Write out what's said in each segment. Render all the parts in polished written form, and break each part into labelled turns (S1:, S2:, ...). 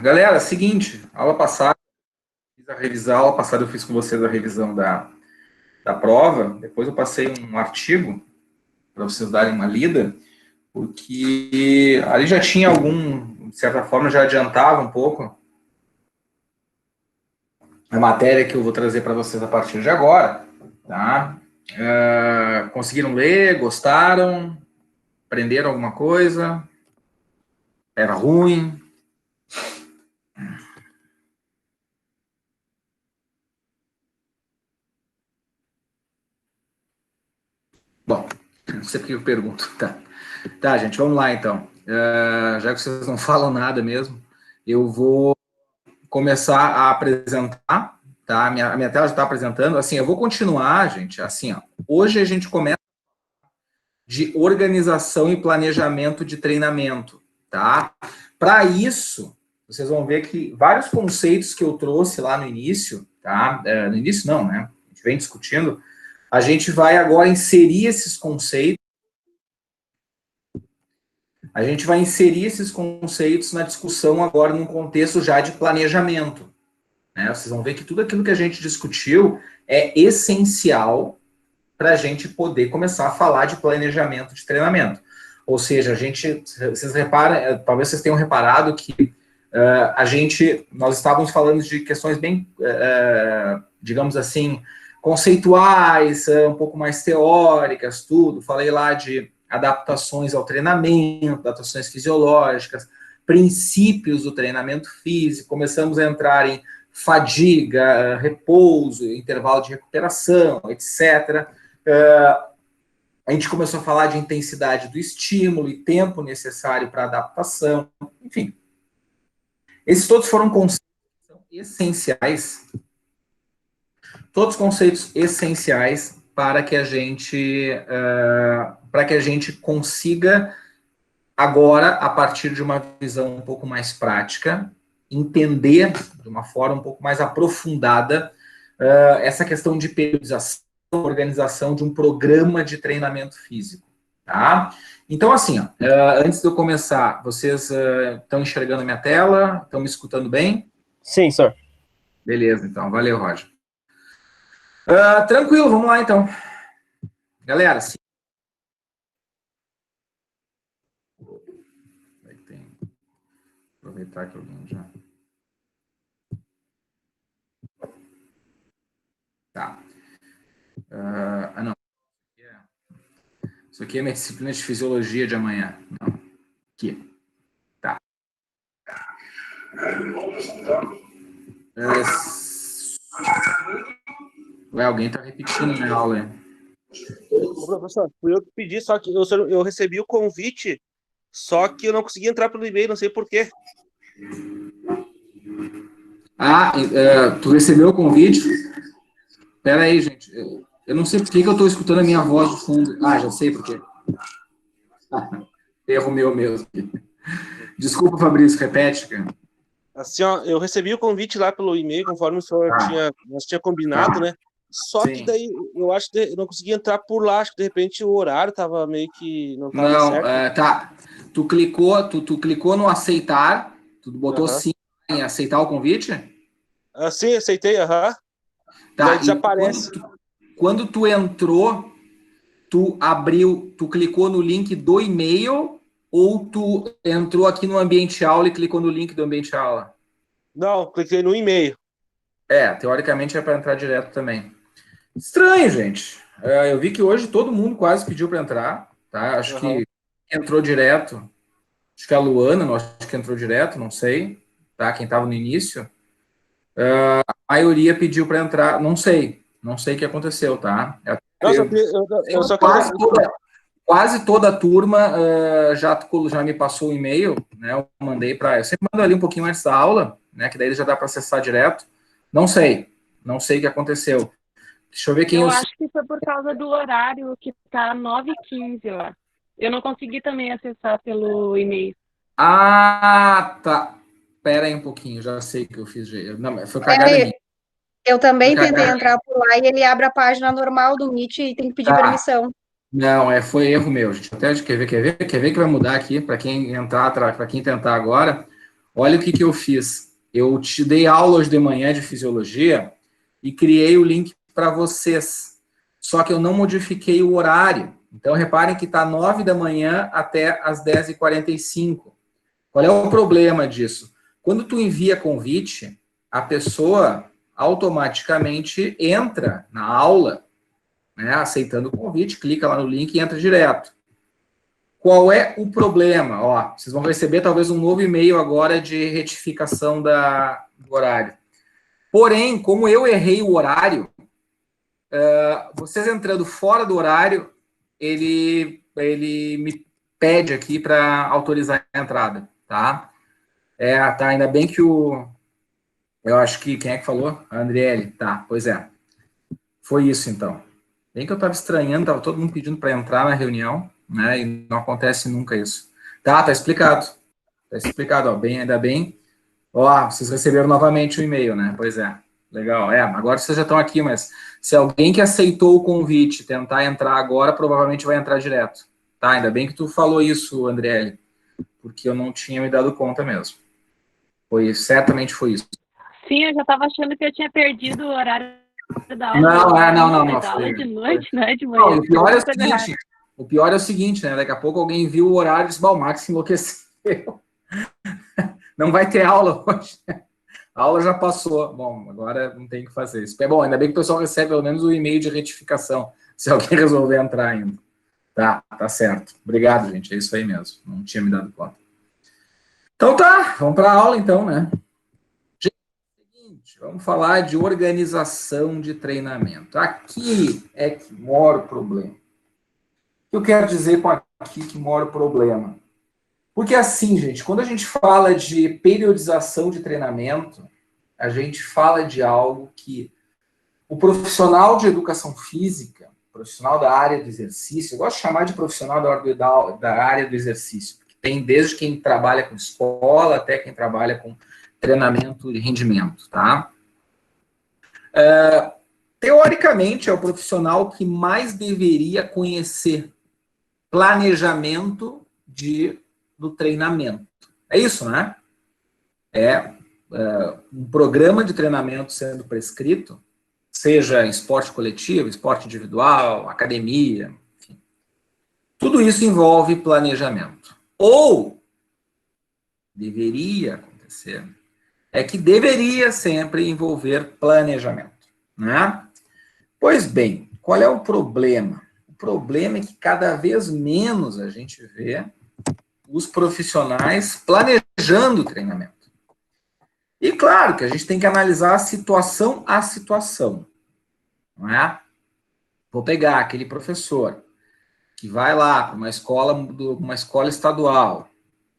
S1: Galera, seguinte, aula passada, fiz a revisão, aula passada eu fiz com vocês a revisão da prova, depois eu passei um artigo para vocês darem uma lida, porque ali já tinha de certa forma, já adiantava um pouco a matéria que eu vou trazer para vocês a partir de agora, tá? Conseguiram ler, gostaram, aprenderam alguma coisa, era ruim? Bom, não sei porque eu pergunto, tá? Tá, gente, vamos lá então. Já que vocês não falam nada mesmo, eu vou começar a apresentar, tá? A minha tela já está apresentando. Assim, eu vou continuar, gente, assim, ó. Hoje a gente começa de organização e planejamento de treinamento, tá? Para isso, vocês vão ver que vários conceitos que eu trouxe lá no início, tá? No início não, né? A gente vem discutindo. A gente vai agora inserir esses conceitos. A gente vai inserir esses conceitos na discussão agora num contexto já de planejamento, né? Vocês vão ver que tudo aquilo que a gente discutiu é essencial para a gente poder começar a falar de planejamento de treinamento. Ou seja, vocês reparam, talvez vocês tenham reparado que nós estávamos falando de questões bem, digamos assim, conceituais, um pouco mais teóricas, tudo. Falei lá de adaptações ao treinamento, adaptações fisiológicas, princípios do treinamento físico, começamos a entrar em fadiga, repouso, intervalo de recuperação, etc. A gente começou a falar de intensidade do estímulo e tempo necessário para adaptação, enfim. Esses todos foram conceitos essenciais, todos conceitos essenciais para que a gente consiga agora, a partir de uma visão um pouco mais prática, entender de uma forma um pouco mais aprofundada essa questão de periodização, organização de um programa de treinamento físico, tá? Então, assim, antes de eu começar, vocês estão enxergando a minha tela? Estão me escutando bem?
S2: Sim, senhor.
S1: Beleza, então. Valeu, Roger. Tranquilo, vamos lá, então. Galera, sim. Aproveitar que alguém já... Tá. Não. Isso aqui é minha disciplina de fisiologia de amanhã. Não. Aqui. Tá. Alguém está repetindo minha aula aí.
S2: Professor, fui eu que pedi, só que eu recebi o convite, só que eu não consegui entrar pelo e-mail, não sei porquê.
S1: Tu recebeu o convite? Espera aí, gente. Eu não sei por que eu estou escutando a minha voz de fundo. Já sei por quê. Erro meu mesmo. Desculpa, Fabrício, repete, cara.
S2: Assim, ó, eu recebi o convite lá pelo e-mail, conforme o senhor nós tinha combinado, né? Só que daí, eu acho que eu não consegui entrar por lá, acho que de repente o horário tava meio que não tava certo.
S1: Tá. Tu clicou no aceitar, tu botou sim em aceitar o convite?
S2: Sim, aceitei, Tá, daí desaparece.
S1: Quando tu entrou, tu clicou no link do e-mail ou tu entrou aqui no ambiente aula e clicou no link do ambiente aula?
S2: Não, cliquei no e-mail.
S1: Teoricamente é para entrar direto também. Estranho, gente. Eu vi que hoje todo mundo quase pediu para entrar, tá? Acho que entrou direto. Acho que a Luana, acho que entrou direto, não sei, tá? Quem estava no início. A maioria pediu para entrar, não sei o que aconteceu, tá? Quase toda a turma já me passou o e-mail, né? Eu mandei para. Eu sempre mando ali um pouquinho antes da aula, né? Que daí já dá para acessar direto. Não sei o que aconteceu. Deixa eu ver quem
S3: eu acho que foi por causa do horário que tá 9h15 lá. Eu não consegui também acessar pelo e-mail.
S1: Tá. Pera aí um pouquinho, já sei o que eu fiz. Não, foi cagada minha.
S4: Eu também tentei entrar por lá e ele abre a página normal do Meet e tem que pedir permissão.
S1: Não, foi erro meu, gente. Até quer ver que vai mudar aqui para quem entrar, para quem tentar agora. Olha o que eu fiz. Eu te dei aula hoje de manhã de fisiologia e criei o link para vocês. Só que eu não modifiquei o horário. Então, reparem que está 9 da manhã até as 10h45. Qual é o problema disso? Quando tu envia convite, a pessoa automaticamente entra na aula, né, aceitando o convite, clica lá no link e entra direto. Qual é o problema? Ó, vocês vão receber talvez um novo e-mail agora de retificação do horário. Porém, como eu errei o horário, vocês entrando fora do horário, ele me pede aqui para autorizar a entrada, tá? Tá, ainda bem que eu acho que, quem é que falou? A Andriele, tá, pois é. Foi isso, então. Bem que eu estava estranhando, estava todo mundo pedindo para entrar na reunião, né, e não acontece nunca isso. Tá explicado. Tá explicado, ó, ainda bem. Ó, vocês receberam novamente o e-mail, né? Pois é. Legal. Agora vocês já estão aqui, mas se alguém que aceitou o convite tentar entrar agora, provavelmente vai entrar direto. Tá? Ainda bem que tu falou isso, Andriele, porque eu não tinha me dado conta mesmo. Certamente foi isso.
S3: Sim, eu já estava achando que eu tinha perdido o horário da aula.
S1: Não.
S3: Da aula de noite, não é de manhã.
S1: Não, o pior é o seguinte, né? Daqui a pouco alguém viu o horário e disse, o Max enlouqueceu. Não vai ter aula hoje. A aula já passou. Bom, agora não tem o que fazer isso. Bom, ainda bem que o pessoal recebe pelo menos o e-mail de retificação, se alguém resolver entrar ainda. Tá certo. Obrigado, gente. É isso aí mesmo. Não tinha me dado conta. Então tá, vamos para a aula então, né? Gente, vamos falar de organização de treinamento. Aqui é que mora o problema. O que eu quero dizer com aqui que mora o problema? Porque assim, gente, quando a gente fala de periodização de treinamento, a gente fala de algo que o profissional de educação física, profissional da área do exercício, eu gosto de chamar de profissional da área do exercício, porque tem desde quem trabalha com escola até quem trabalha com treinamento de rendimento, tá? Teoricamente, é o profissional que mais deveria conhecer planejamento do treinamento. É isso, né? Um programa de treinamento sendo prescrito, seja esporte coletivo, esporte individual, academia, enfim. Tudo isso envolve planejamento. Ou deveria acontecer, que deveria sempre envolver planejamento, né? Pois bem, qual é o problema? O problema é que cada vez menos a gente vê os profissionais planejando o treinamento. E claro que a gente tem que analisar situação a situação, não é? Vou pegar aquele professor que vai lá para uma escola estadual,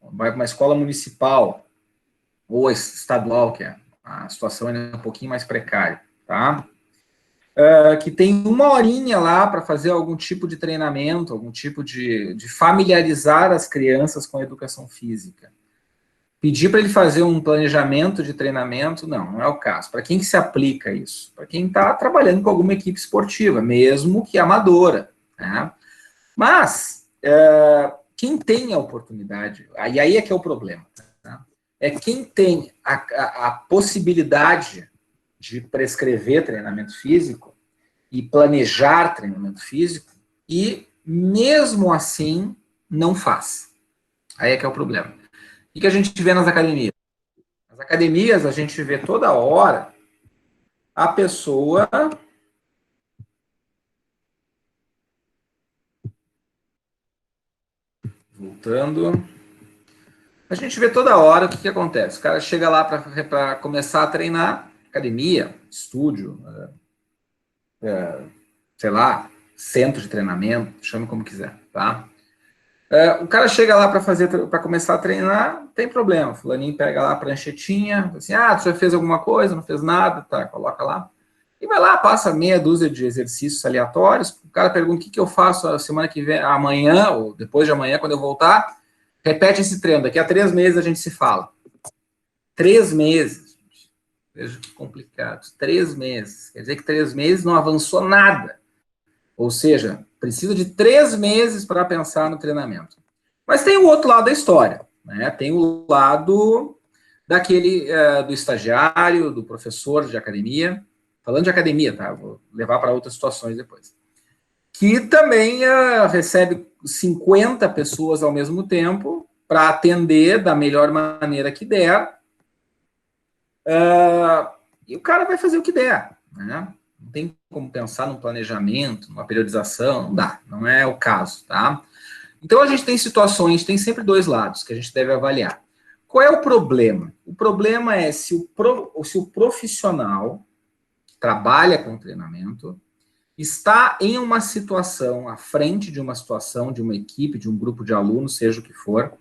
S1: vai para uma escola municipal, ou estadual, que a situação é um pouquinho mais precária, tá? Que tem uma horinha lá para fazer algum tipo de treinamento, algum tipo de familiarizar as crianças com a educação física. Pedir para ele fazer um planejamento de treinamento, não é o caso. Para quem que se aplica isso? Para quem está trabalhando com alguma equipe esportiva, mesmo que amadora, né? Mas, quem tem a oportunidade, e aí é que é o problema, tá? Quem tem a possibilidade de prescrever treinamento físico e planejar treinamento físico e, mesmo assim, não faz. Aí é que é o problema. O que a gente vê nas academias? Nas academias, a gente vê toda hora a pessoa... Voltando... A gente vê toda hora o que acontece. O cara chega lá para começar a treinar, academia, estúdio, sei lá, centro de treinamento, chame como quiser, tá? O cara chega lá para começar a treinar, tem problema. O fulaninho pega lá a pranchetinha, assim, tu já fez alguma coisa, não fez nada, tá, coloca lá. E vai lá, passa meia dúzia de exercícios aleatórios. O cara pergunta o que eu faço a semana que vem, amanhã, ou depois de amanhã, quando eu voltar. Repete esse treino, daqui a 3 meses a gente se fala. 3 meses. Veja que complicado. 3 meses. Quer dizer que 3 meses não avançou nada. Ou seja, precisa de 3 meses para pensar no treinamento. Mas tem o outro lado da história, né? Tem o lado do estagiário, do professor de academia, falando de academia, tá? Vou levar para outras situações depois. Que também recebe 50 pessoas ao mesmo tempo para atender da melhor maneira que der. E o cara vai fazer o que der, né? Não tem como pensar num planejamento, numa periodização, não dá, não é o caso, tá? Então a gente tem situações, tem sempre dois lados que a gente deve avaliar. Qual é o problema? O problema é se o profissional que trabalha com treinamento está em uma situação, à frente de uma situação, de uma equipe, de um grupo de alunos, seja o que for,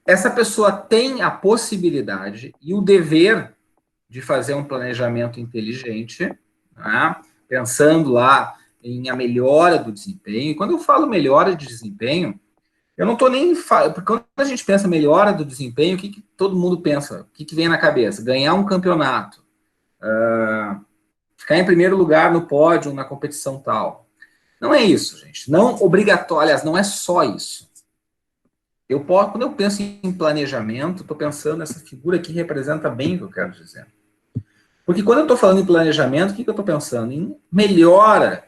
S1: essa pessoa tem a possibilidade e o dever de fazer um planejamento inteligente, né, pensando lá em a melhora do desempenho. E quando eu falo melhora de desempenho, eu não estou nem... Porque quando a gente pensa melhora do desempenho, o que todo mundo pensa? O que vem na cabeça? Ganhar um campeonato. Ficar em primeiro lugar no pódio, na competição tal. Não é isso, gente. Não obrigatório. Aliás, não é só isso. Quando eu penso em planejamento, estou pensando nessa figura que representa bem o que eu quero dizer. Porque quando eu estou falando em planejamento, o que eu estou pensando? Em melhora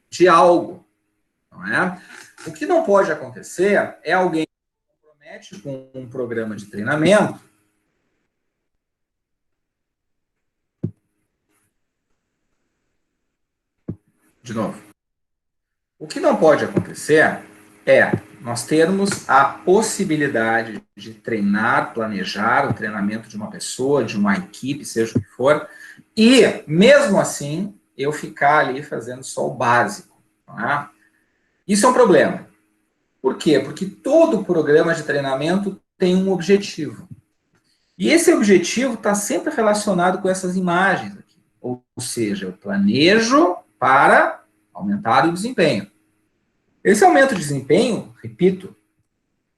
S1: de algo. Não é? O que não pode acontecer é alguém que se compromete com um programa de treinamento. De novo. O que não pode acontecer é nós termos a possibilidade de treinar, planejar o treinamento de uma pessoa, de uma equipe, seja o que for, e, mesmo assim, eu ficar ali fazendo só o básico. Não é? Isso é um problema. Por quê? Porque todo programa de treinamento tem um objetivo. E esse objetivo está sempre relacionado com essas imagens aqui. Ou seja, eu planejo para aumentar o desempenho. Esse aumento de desempenho, repito,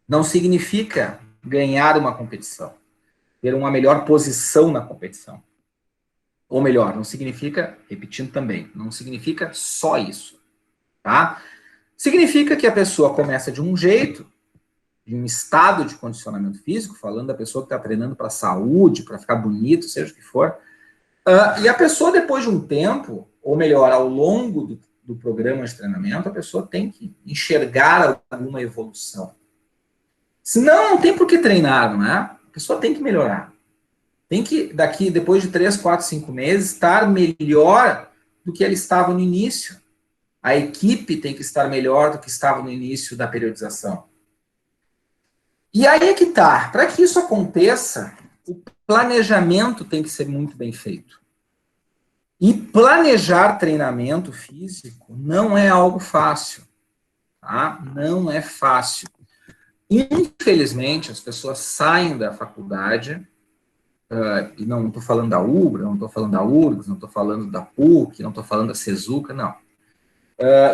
S1: não significa ganhar uma competição, ter uma melhor posição na competição. Ou melhor, não significa, repetindo também, não significa só isso, tá? Significa que a pessoa começa de um jeito, de um estado de condicionamento físico, falando da pessoa que está treinando para a saúde, para ficar bonito, seja o que for, e a pessoa, depois de um tempo, ou melhor, ao longo do programa de treinamento, a pessoa tem que enxergar alguma evolução. Senão, não tem por que treinar, não é? A pessoa tem que melhorar. Tem que, depois de 3, 4, 5 meses, estar melhor do que ela estava no início. A equipe tem que estar melhor do que estava no início da periodização. E aí é que tá. Para que isso aconteça, o planejamento tem que ser muito bem feito. E planejar treinamento físico não é algo fácil. Tá? Não é fácil. Infelizmente, as pessoas saem da faculdade, e não estou falando da UBRA, não estou falando da URGS, não estou falando da PUC, não estou falando da CESUCA, não.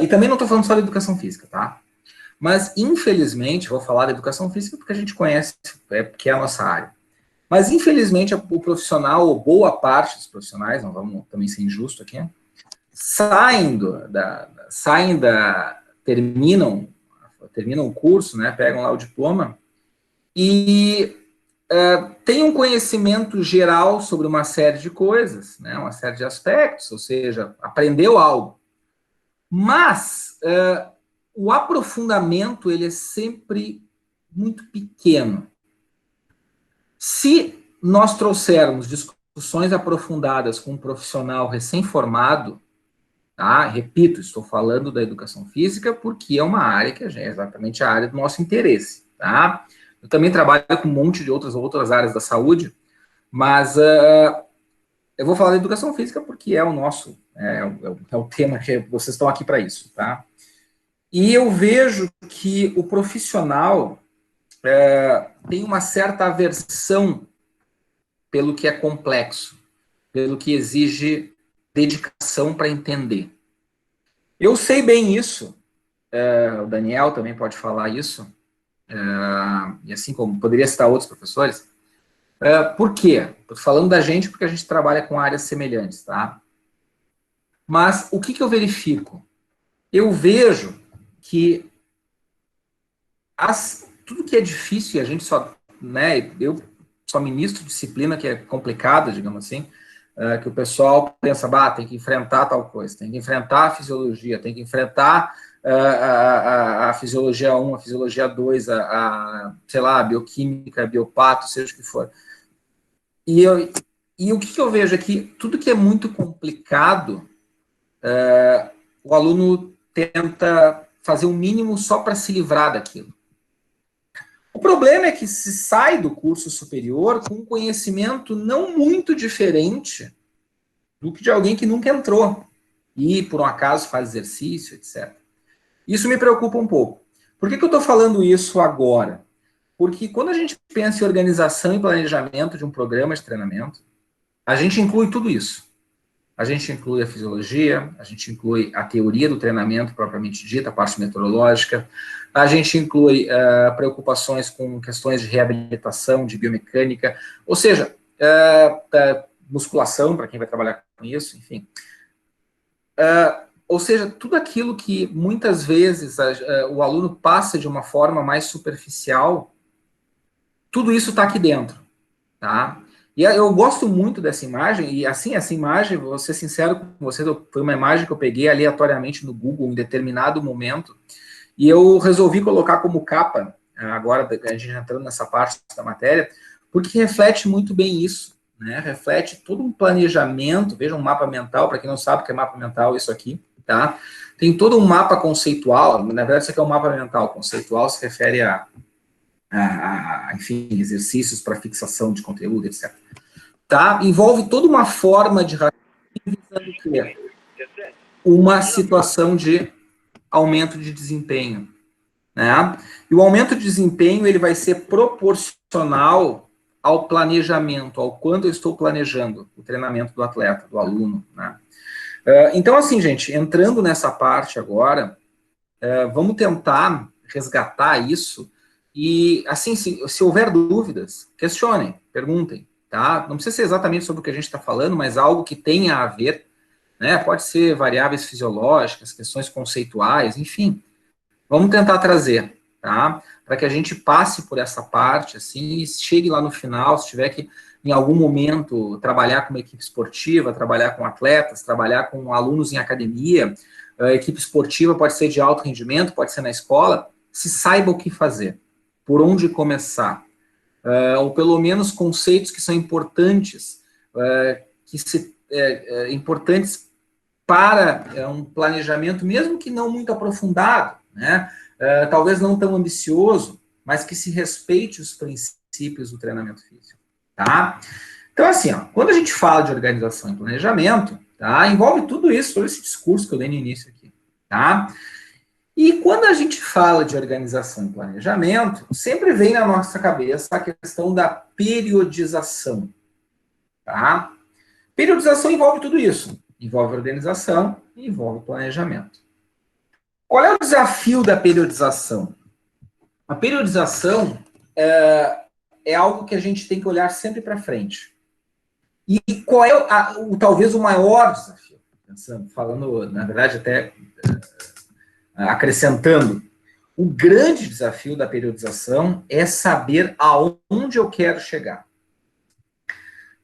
S1: E também não estou falando só da educação física, tá? Mas, infelizmente, vou falar da educação física porque a gente conhece, porque é a nossa área. Mas, infelizmente, o profissional, ou boa parte dos profissionais, não vamos também ser injusto aqui, terminam o curso, né, pegam lá o diploma, e tem um conhecimento geral sobre uma série de coisas, né, uma série de aspectos, ou seja, aprendeu algo. Mas o aprofundamento, ele é sempre muito pequeno. Se nós trouxermos discussões aprofundadas com um profissional recém-formado, tá? Repito, estou falando da educação física porque é uma área que é exatamente a área do nosso interesse, tá? Eu também trabalho com um monte de outras áreas da saúde, mas eu vou falar da educação física porque é o nosso, é o tema que vocês estão aqui para isso, tá? E eu vejo que o profissional tem uma certa aversão pelo que é complexo, pelo que exige dedicação para entender. Eu sei bem isso, o Daniel também pode falar isso, e assim como poderia citar outros professores. Por quê? Estou falando da gente porque a gente trabalha com áreas semelhantes, tá? Mas o que eu verifico? Eu vejo que tudo que é difícil e a gente só né, eu só ministro disciplina que é complicada, digamos assim, que o pessoal pensa, tem que enfrentar tal coisa, tem que enfrentar a fisiologia, tem que enfrentar a fisiologia 1, a fisiologia 2, sei lá, a bioquímica, a biopato, seja o que for. E o que eu vejo aqui, tudo que é muito complicado, o aluno tenta fazer o mínimo só para se livrar daquilo. O problema é que se sai do curso superior com um conhecimento não muito diferente do que de alguém que nunca entrou e, por um acaso, faz exercício, etc. Isso me preocupa um pouco. Por que eu estou falando isso agora? Porque quando a gente pensa em organização e planejamento de um programa de treinamento, a gente inclui tudo isso. A gente inclui a fisiologia, a gente inclui a teoria do treinamento propriamente dita, a parte meteorológica, a gente inclui preocupações com questões de reabilitação, de biomecânica, ou seja, musculação, para quem vai trabalhar com isso, enfim. Ou seja, tudo aquilo que muitas vezes o aluno passa de uma forma mais superficial, tudo isso está aqui dentro, tá? E eu gosto muito dessa imagem, e assim, essa imagem, vou ser sincero com vocês, foi uma imagem que eu peguei aleatoriamente no Google em determinado momento, e eu resolvi colocar como capa, agora a gente entrando nessa parte da matéria, porque reflete muito bem isso, né? Reflete todo um planejamento, veja um mapa mental, para quem não sabe o que é mapa mental, isso aqui, tá? Tem todo um mapa conceitual, na verdade isso aqui é um mapa mental, conceitual se refere enfim, exercícios para fixação de conteúdo, etc. Tá? Envolve toda uma forma de raciocínio, uma situação de aumento de desempenho, né? E o aumento de desempenho ele vai ser proporcional ao planejamento, ao quanto eu estou planejando o treinamento do atleta, do aluno, né? Então, assim, gente, entrando nessa parte agora, vamos tentar resgatar isso. E, assim, se houver dúvidas, questionem, perguntem, tá? Não precisa ser exatamente sobre o que a gente está falando, mas algo que tenha a ver, né? Pode ser variáveis fisiológicas, questões conceituais, enfim. Vamos tentar trazer, tá? Para que a gente passe por essa parte, assim, e chegue lá no final, se tiver que, em algum momento, trabalhar com uma equipe esportiva, trabalhar com atletas, trabalhar com alunos em academia, equipe esportiva pode ser de alto rendimento, pode ser na escola, se saiba o que fazer. Por onde começar, ou pelo menos conceitos que são importantes, importantes para um planejamento, mesmo que não muito aprofundado, né? Talvez não tão ambicioso, mas que se respeite os princípios do treinamento físico, tá? Então, assim, quando a gente fala de organização e planejamento, tá? Envolve tudo isso, todo esse discurso que eu dei no início aqui, tá? E quando a gente fala de organização e planejamento, sempre vem na nossa cabeça a questão da periodização, tá? Periodização envolve tudo isso. Envolve organização e envolve planejamento. Qual é o desafio da periodização? A periodização é algo que a gente tem que olhar sempre para frente. E qual é talvez o maior desafio? Falando, na verdade, até acrescentando, o grande desafio da periodização é saber aonde eu quero chegar.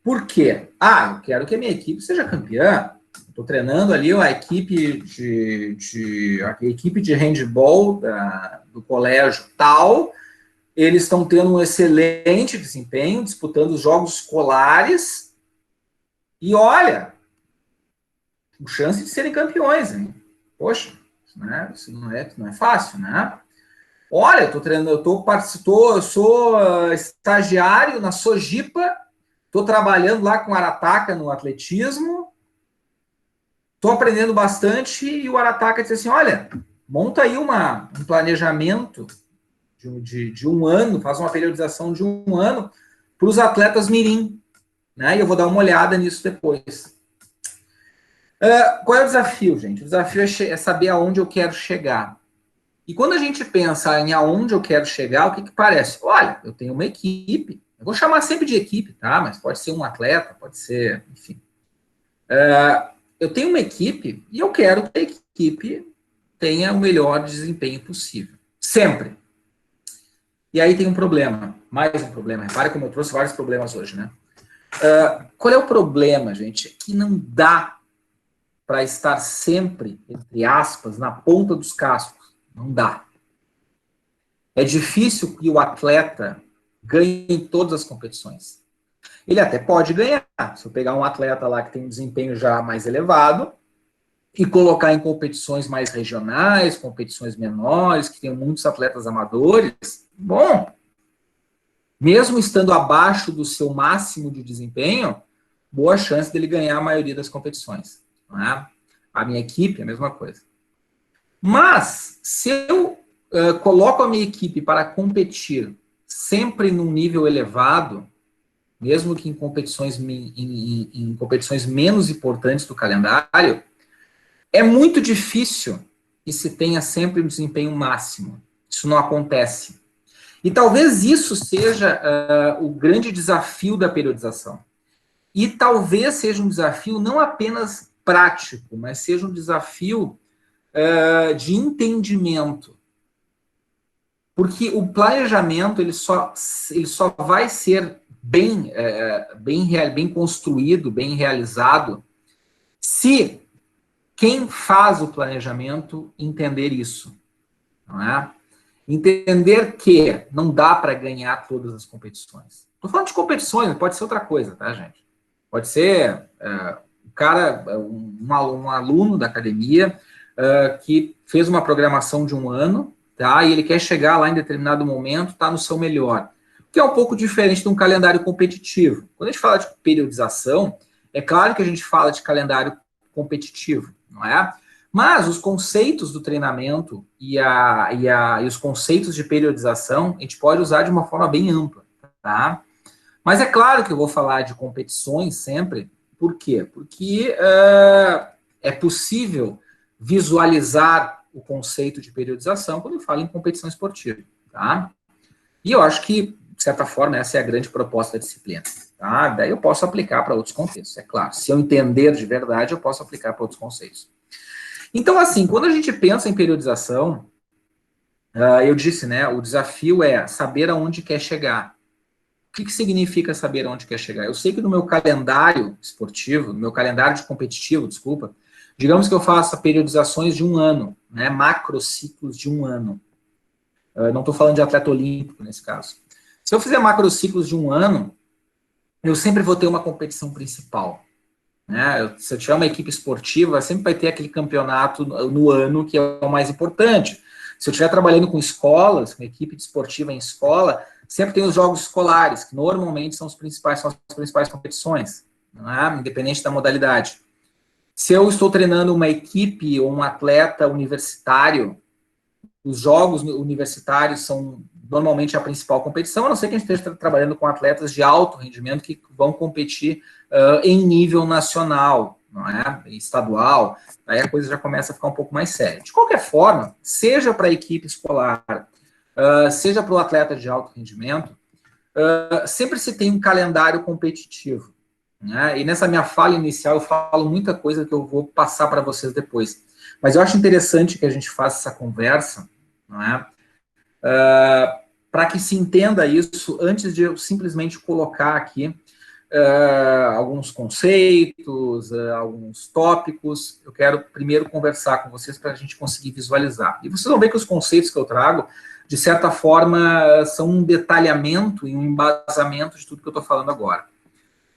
S1: Por quê? Eu quero que a minha equipe seja campeã. Estou treinando ali a equipe de handball do colégio tal. Eles estão tendo um excelente desempenho, disputando os jogos escolares. E olha, com chance de serem campeões, hein? Poxa, né? Isso não é fácil, né? Olha, estou treinando, eu sou estagiário na Sojipa, estou trabalhando lá com o Arataka no atletismo, estou aprendendo bastante, e o Arataka disse assim, olha, monta aí um planejamento de um ano, faz uma periodização de um ano para os atletas mirim, né? E eu vou dar uma olhada nisso depois. Qual é o desafio, gente? O desafio é saber aonde eu quero chegar. E quando a gente pensa em aonde eu quero chegar, o que parece? Olha, eu tenho uma equipe, eu vou chamar sempre de equipe, tá? Mas pode ser um atleta, pode ser, enfim. Eu tenho uma equipe e eu quero que a equipe tenha o melhor desempenho possível. Sempre. E aí tem um problema, mais um problema. Repare como eu trouxe vários problemas hoje, né? Qual é o problema, gente? Que não dá para estar sempre, entre aspas, na ponta dos cascos. Não dá. É difícil que o atleta ganhe em todas as competições. Ele até pode ganhar. Se eu pegar um atleta lá que tem um desempenho já mais elevado e colocar em competições mais regionais, competições menores, que tem muitos atletas amadores, bom, mesmo estando abaixo do seu máximo de desempenho, boa chance dele ganhar a maioria das competições. Não é? A minha equipe é a mesma coisa. Mas, se eu coloco a minha equipe para competir sempre num nível elevado, mesmo que em competições menos importantes do calendário, é muito difícil que se tenha sempre um desempenho máximo. Isso não acontece. E talvez isso seja o grande desafio da periodização. E talvez seja um desafio não apenas prático, mas seja um desafio de entendimento. Porque o planejamento ele só vai ser bem construído, bem realizado, se quem faz o planejamento entender isso. Não é? Entender que não dá para ganhar todas as competições. Estou falando de competições, pode ser outra coisa, tá, gente? Pode ser um aluno da academia que fez uma programação de um ano, tá? E ele quer chegar lá em determinado momento, tá no seu melhor. Que é um pouco diferente de um calendário competitivo. Quando a gente fala de periodização, é claro que a gente fala de calendário competitivo, não é? Mas os conceitos do treinamento e os conceitos de periodização, a gente pode usar de uma forma bem ampla, tá? Mas é claro que eu vou falar de competições sempre. Por quê? Porque é possível visualizar o conceito de periodização quando eu falo em competição esportiva, tá? E eu acho que, de certa forma, essa é a grande proposta da disciplina, tá? Daí eu posso aplicar para outros contextos, é claro. Se eu entender de verdade, eu posso aplicar para outros conceitos. Então, assim, quando a gente pensa em periodização, eu disse, né, o desafio é saber aonde quer chegar. O que significa saber aonde quer chegar? Eu sei que no meu calendário esportivo, no meu calendário de competitivo, desculpa, digamos que eu faça periodizações de um ano, né, macrociclos de um ano. Não estou falando de atleta olímpico nesse caso. Se eu fizer macrociclos de um ano, eu sempre vou ter uma competição principal. Né? Se eu tiver uma equipe esportiva, sempre vai ter aquele campeonato no ano que é o mais importante. Se eu estiver trabalhando com escolas, com equipe esportiva em escola, sempre tem os jogos escolares, que normalmente são as principais competições, não é? Independente da modalidade. Se eu estou treinando uma equipe ou um atleta universitário, os jogos universitários são normalmente a principal competição, a não ser que a gente esteja trabalhando com atletas de alto rendimento que vão competir em nível nacional, não é? Estadual, aí a coisa já começa a ficar um pouco mais séria. De qualquer forma, seja para a equipe escolar, seja para o atleta de alto rendimento, sempre se tem um calendário competitivo. Né? E nessa minha fala inicial eu falo muita coisa que eu vou passar para vocês depois. Mas eu acho interessante que a gente faça essa conversa, não é? Para que se entenda isso antes de eu simplesmente colocar aqui alguns conceitos, alguns tópicos. Eu quero primeiro conversar com vocês para a gente conseguir visualizar. E vocês vão ver que os conceitos que eu trago, de certa forma, são um detalhamento e um embasamento de tudo que eu estou falando agora.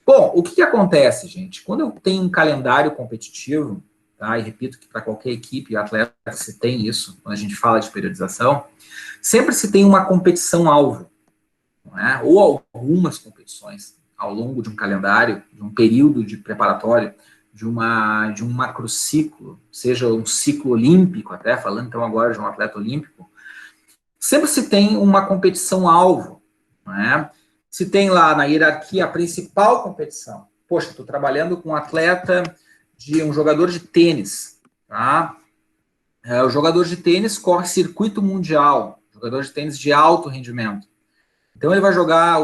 S1: Bom, o que acontece, gente? Quando eu tenho um calendário competitivo, tá? E repito que para qualquer equipe, atleta, se tem isso, quando a gente fala de periodização, sempre se tem uma competição-alvo, não é? Ou algumas competições ao longo de um calendário, de um período de preparatório, de um macrociclo, seja um ciclo olímpico, até falando então agora de um atleta olímpico, sempre se tem uma competição-alvo, não é? Se tem lá na hierarquia a principal competição. Poxa, estou trabalhando com um atleta um jogador de tênis, tá? O jogador de tênis corre circuito mundial, jogador de tênis de alto rendimento. Então ele vai jogar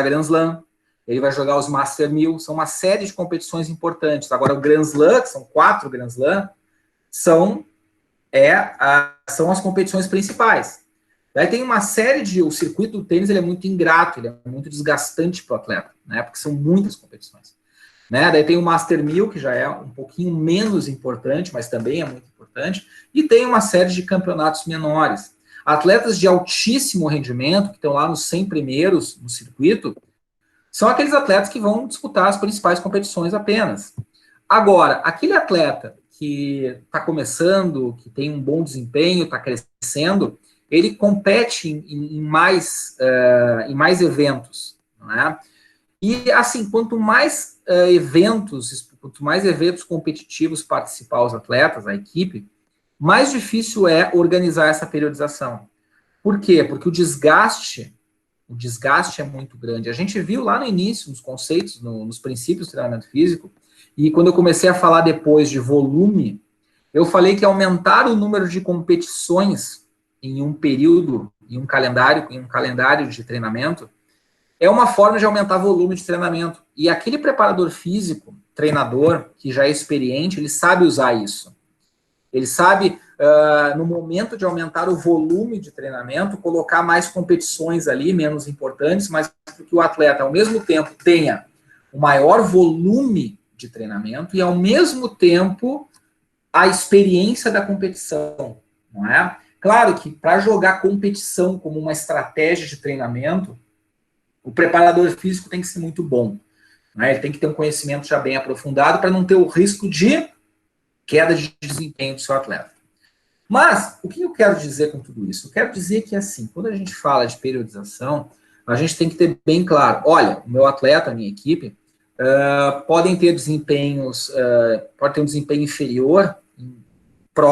S1: Grand Slam, ele vai jogar os Master 1000, são uma série de competições importantes. Agora o Grand Slam, que são 4 Grand Slam, são as competições principais. Daí tem uma série de... O circuito do tênis ele é muito ingrato, ele é muito desgastante para o atleta, né? Porque são muitas competições. Né? Daí tem o Master 1000, que já é um pouquinho menos importante, mas também é muito importante. E tem uma série de campeonatos menores. Atletas de altíssimo rendimento, que estão lá nos 100 primeiros no circuito, são aqueles atletas que vão disputar as principais competições apenas. Agora, aquele atleta que está começando, que tem um bom desempenho, está crescendo, ele compete em mais eventos, não é? E, assim, quanto mais eventos competitivos participar os atletas, a equipe, mais difícil é organizar essa periodização. Por quê? Porque o desgaste é muito grande. A gente viu lá no início, nos conceitos, nos princípios do treinamento físico, e quando eu comecei a falar depois de volume, eu falei que aumentar o número de competições em um período, em um calendário de treinamento, é uma forma de aumentar o volume de treinamento. E aquele preparador físico, treinador, que já é experiente, ele sabe usar isso. Ele sabe, no momento de aumentar o volume de treinamento, colocar mais competições ali, menos importantes, mas que o atleta, ao mesmo tempo, tenha o maior volume de treinamento e, ao mesmo tempo, a experiência da competição, não é? Claro que, para jogar competição como uma estratégia de treinamento, o preparador físico tem que ser muito bom, né? Ele tem que ter um conhecimento já bem aprofundado para não ter o risco de queda de desempenho do seu atleta. Mas, o que eu quero dizer com tudo isso? Eu quero dizer que, assim, quando a gente fala de periodização, a gente tem que ter bem claro, olha, o meu atleta, a minha equipe, podem ter desempenhos, pode ter um desempenho inferior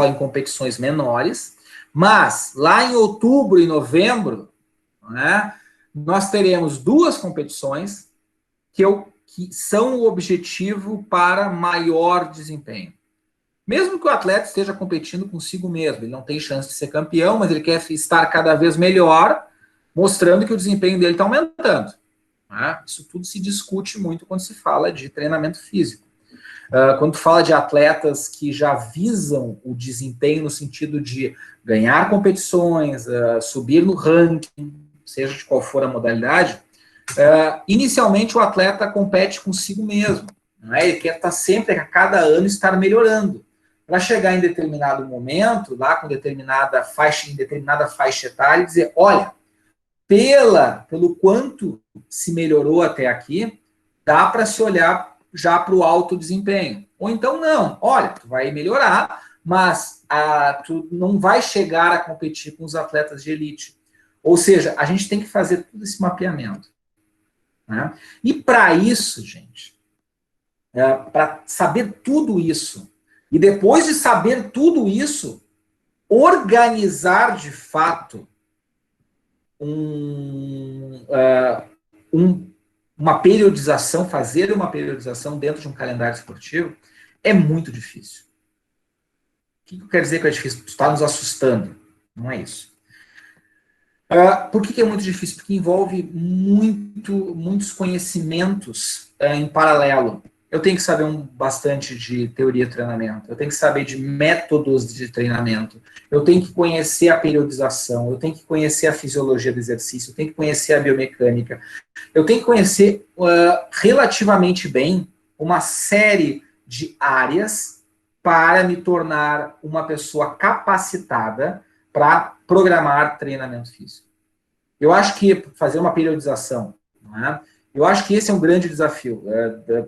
S1: em competições menores, mas lá em outubro e novembro, né, nós teremos 2 competições que são o objetivo para maior desempenho. Mesmo que o atleta esteja competindo consigo mesmo, ele não tem chance de ser campeão, mas ele quer estar cada vez melhor, mostrando que o desempenho dele está aumentando. Né? Isso tudo se discute muito quando se fala de treinamento físico. Quando fala de atletas que já visam o desempenho no sentido de ganhar competições, subir no ranking, seja de qual for a modalidade, inicialmente o atleta compete consigo mesmo. Não é? Ele quer estar sempre, a cada ano, estar melhorando. Para chegar em determinado momento, lá com determinada faixa etária, e dizer, olha, pelo quanto se melhorou até aqui, dá para se olhar já para o alto desempenho. Ou então não, olha, tu vai melhorar, mas tu não vai chegar a competir com os atletas de elite. Ou seja, a gente tem que fazer todo esse mapeamento. Né? E para isso, gente, para saber tudo isso, e depois de saber tudo isso, organizar de fato uma periodização, fazer uma periodização dentro de um calendário esportivo, é muito difícil. O que eu quero dizer que é difícil? Tu está nos assustando. Não é isso. Por que é muito difícil? Porque envolve muitos conhecimentos em paralelo. Eu tenho que saber bastante de teoria de treinamento, eu tenho que saber de métodos de treinamento, eu tenho que conhecer a periodização, eu tenho que conhecer a fisiologia do exercício, eu tenho que conhecer a biomecânica, eu tenho que conhecer relativamente bem uma série de áreas para me tornar uma pessoa capacitada para programar treinamento físico. Eu acho que fazer uma periodização, não é? Eu acho que esse é um grande desafio.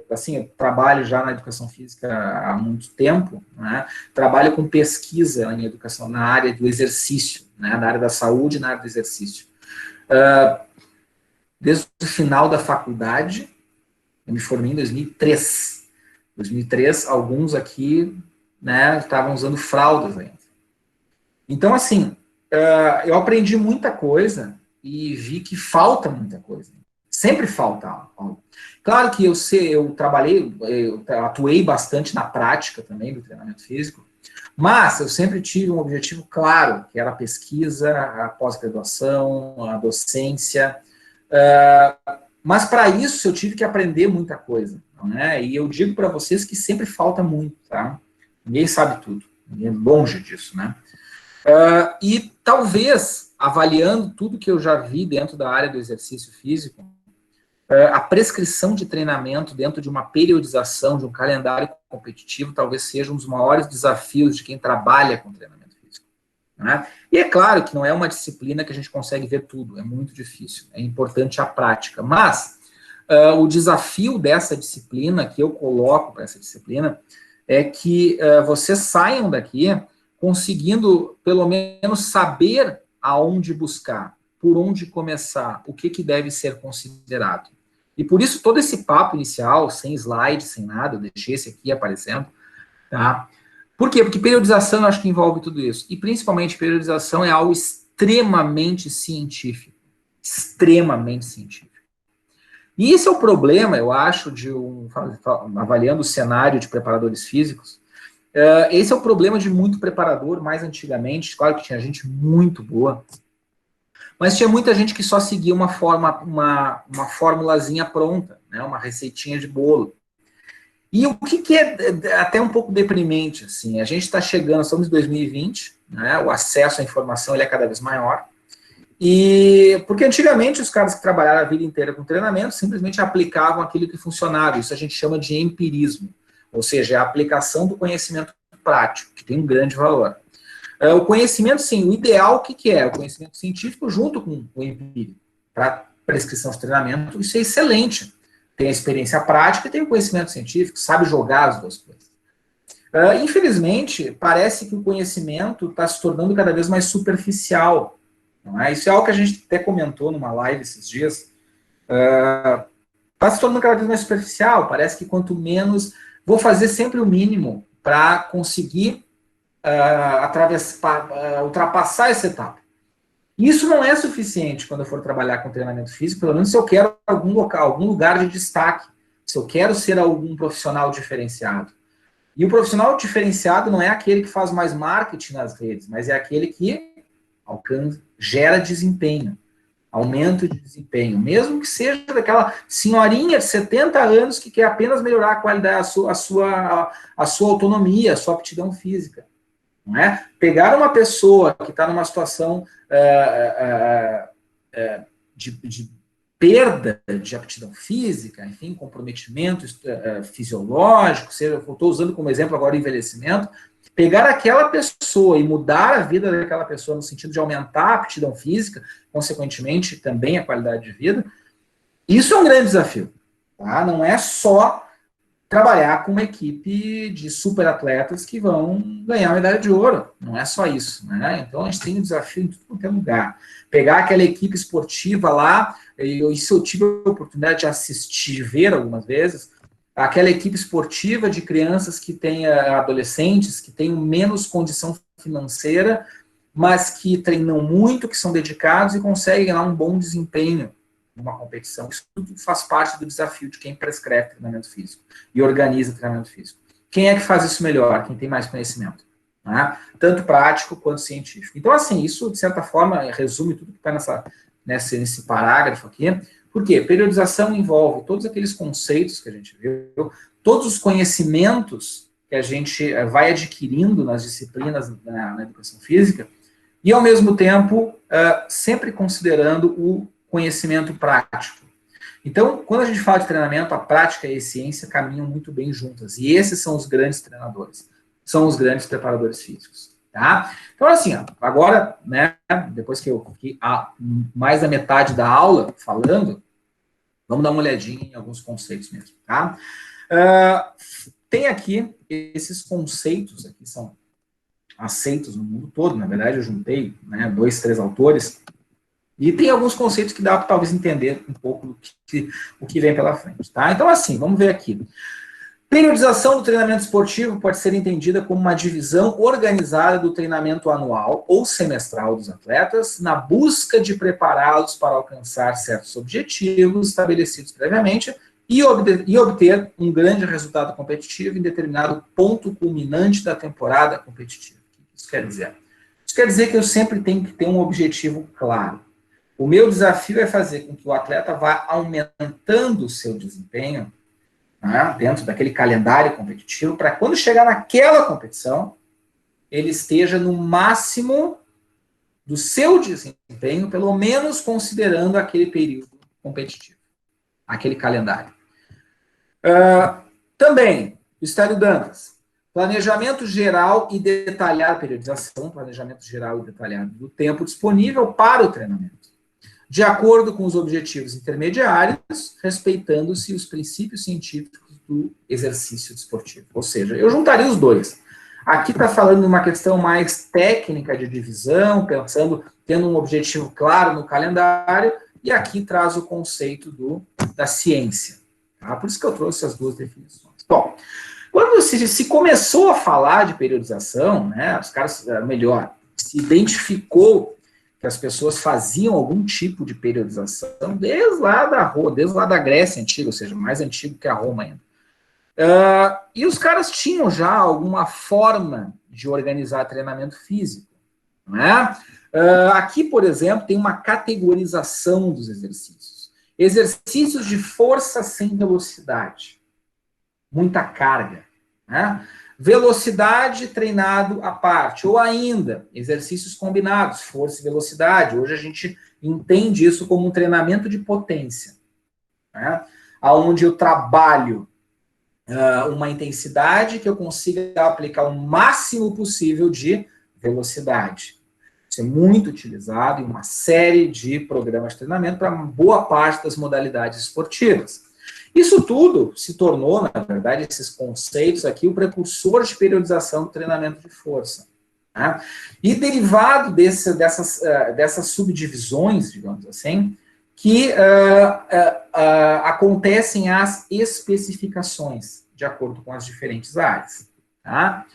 S1: Assim, eu trabalho já na educação física há muito tempo, né? Trabalho com pesquisa em educação na área do exercício, né? Na área da saúde e na área do exercício. Desde o final da faculdade, eu me formei em 2003. 2003, alguns aqui, né, estavam usando fraldas ainda. Então, assim, eu aprendi muita coisa e vi que falta muita coisa. Sempre falta algo. Claro que eu atuei bastante na prática também do treinamento físico, mas eu sempre tive um objetivo claro, que era a pesquisa, a pós-graduação, a docência. Mas para isso eu tive que aprender muita coisa, né? E eu digo para vocês que sempre falta muito, tá? Ninguém sabe tudo, ninguém é longe disso, né? E talvez avaliando tudo que eu já vi dentro da área do exercício físico, a prescrição de treinamento dentro de uma periodização, de um calendário competitivo, talvez seja um dos maiores desafios de quem trabalha com treinamento físico. Né? E é claro que não é uma disciplina que a gente consegue ver tudo, é muito difícil, é importante a prática, mas o desafio dessa disciplina, que eu coloco para essa disciplina, é que vocês saiam daqui conseguindo, pelo menos, saber aonde buscar, por onde começar, o que deve ser considerado. E por isso, todo esse papo inicial, sem slide, sem nada, eu deixei esse aqui aparecendo, tá? Por quê? Porque periodização eu acho que envolve tudo isso. E, principalmente, periodização é algo extremamente científico. Extremamente científico. E esse é o problema, eu acho, avaliando o cenário de preparadores físicos, esse é o problema de muito preparador, mais antigamente, claro que tinha gente muito boa, mas tinha muita gente que só seguia uma formulazinha pronta, né, uma receitinha de bolo. E o que é até um pouco deprimente, assim, a gente está chegando, estamos em 2020, né, o acesso à informação ele é cada vez maior, e porque antigamente os caras que trabalharam a vida inteira com treinamento simplesmente aplicavam aquilo que funcionava, isso a gente chama de empirismo, ou seja, é a aplicação do conhecimento prático, que tem um grande valor. O conhecimento, sim, o ideal, o que é? O conhecimento científico junto com o empírico. Para prescrição de treinamento, isso é excelente. Tem a experiência prática e tem o conhecimento científico, sabe jogar as duas coisas. Infelizmente, parece que o conhecimento está se tornando cada vez mais superficial. Não é? Isso é algo que a gente até comentou numa live esses dias. Está se tornando cada vez mais superficial. Parece que quanto menos... Vou fazer sempre o mínimo para conseguir ultrapassar essa etapa. Isso não é suficiente quando eu for trabalhar com treinamento físico, pelo menos se eu quero algum lugar de destaque, se eu quero ser algum profissional diferenciado. E o profissional diferenciado não é aquele que faz mais marketing nas redes, mas é aquele que gera desempenho, aumento de desempenho, mesmo que seja daquela senhorinha de 70 anos que quer apenas melhorar a qualidade, a sua autonomia, a sua aptidão física. Não é? Pegar uma pessoa que está numa situação de perda de aptidão física, enfim, comprometimento fisiológico, eu estou usando como exemplo agora o envelhecimento, pegar aquela pessoa e mudar a vida daquela pessoa no sentido de aumentar a aptidão física, consequentemente também a qualidade de vida, isso é um grande desafio. Tá? Não é só trabalhar com uma equipe de super atletas que vão ganhar medalha de ouro. Não é só isso. Né? Então, a gente tem um desafio em tudo quanto é lugar. Pegar aquela equipe esportiva lá, e isso eu tive a oportunidade de assistir, de ver algumas vezes, aquela equipe esportiva de crianças que têm adolescentes, que têm menos condição financeira, mas que treinam muito, que são dedicados e conseguem lá um bom desempenho numa competição. Isso tudo faz parte do desafio de quem prescreve treinamento físico e organiza treinamento físico. Quem é que faz isso melhor? Quem tem mais conhecimento? Né? Tanto prático quanto científico. Então, assim, isso, de certa forma, resume tudo que está nesse parágrafo aqui. Por quê? Periodização envolve todos aqueles conceitos que a gente viu, todos os conhecimentos que a gente vai adquirindo nas disciplinas na educação física, e, ao mesmo tempo, sempre considerando o conhecimento prático. Então, quando a gente fala de treinamento, a prática e a ciência caminham muito bem juntas. E esses são os grandes treinadores. São os grandes preparadores físicos. Tá? Então, assim, agora, né, depois que eu fiquei mais da metade da aula falando, vamos dar uma olhadinha em alguns conceitos mesmo. Tá? Tem aqui esses conceitos, aqui são aceitos no mundo todo. Na verdade, eu juntei 2, 3 autores. E tem alguns conceitos que dá para talvez entender um pouco o que vem pela frente. Tá? Então, assim, vamos ver aqui. Periodização do treinamento esportivo pode ser entendida como uma divisão organizada do treinamento anual ou semestral dos atletas na busca de prepará-los para alcançar certos objetivos estabelecidos previamente e obter um grande resultado competitivo em determinado ponto culminante da temporada competitiva. O que isso quer dizer? Isso quer dizer que eu sempre tenho que ter um objetivo claro. O meu desafio é fazer com que o atleta vá aumentando o seu desempenho, né, dentro daquele calendário competitivo, para quando chegar naquela competição, ele esteja no máximo do seu desempenho, pelo menos considerando aquele período competitivo, aquele calendário. Também, o Estélio Dantas, planejamento geral e detalhado, periodização, planejamento geral e detalhado do tempo disponível para o treinamento, de acordo com os objetivos intermediários, respeitando-se os princípios científicos do exercício desportivo. Ou seja, eu juntaria os dois. Aqui está falando de uma questão mais técnica de divisão, tendo um objetivo claro no calendário, e aqui traz o conceito da ciência. Tá? Por isso que eu trouxe as duas definições. Bom, quando se começou a falar de periodização, né, os caras, melhor, se identificou que as pessoas faziam algum tipo de periodização desde lá da Grécia Antiga, ou seja, mais antigo que a Roma ainda. E os caras tinham já alguma forma de organizar treinamento físico. Né? Aqui, por exemplo, tem uma categorização dos exercícios. Exercícios de força sem velocidade. Muita carga. Né? Velocidade treinado à parte. Ou ainda, exercícios combinados, força e velocidade. Hoje a gente entende isso como um treinamento de potência. Né? Onde eu trabalho uma intensidade que eu consiga aplicar o máximo possível de velocidade. Isso é muito utilizado em uma série de programas de treinamento para boa parte das modalidades esportivas. Isso tudo se tornou, na verdade, esses conceitos aqui, o precursor de periodização do treinamento de força. Né? E derivado dessas subdivisões, digamos assim, que acontecem as especificações, de acordo com as diferentes áreas. Tá?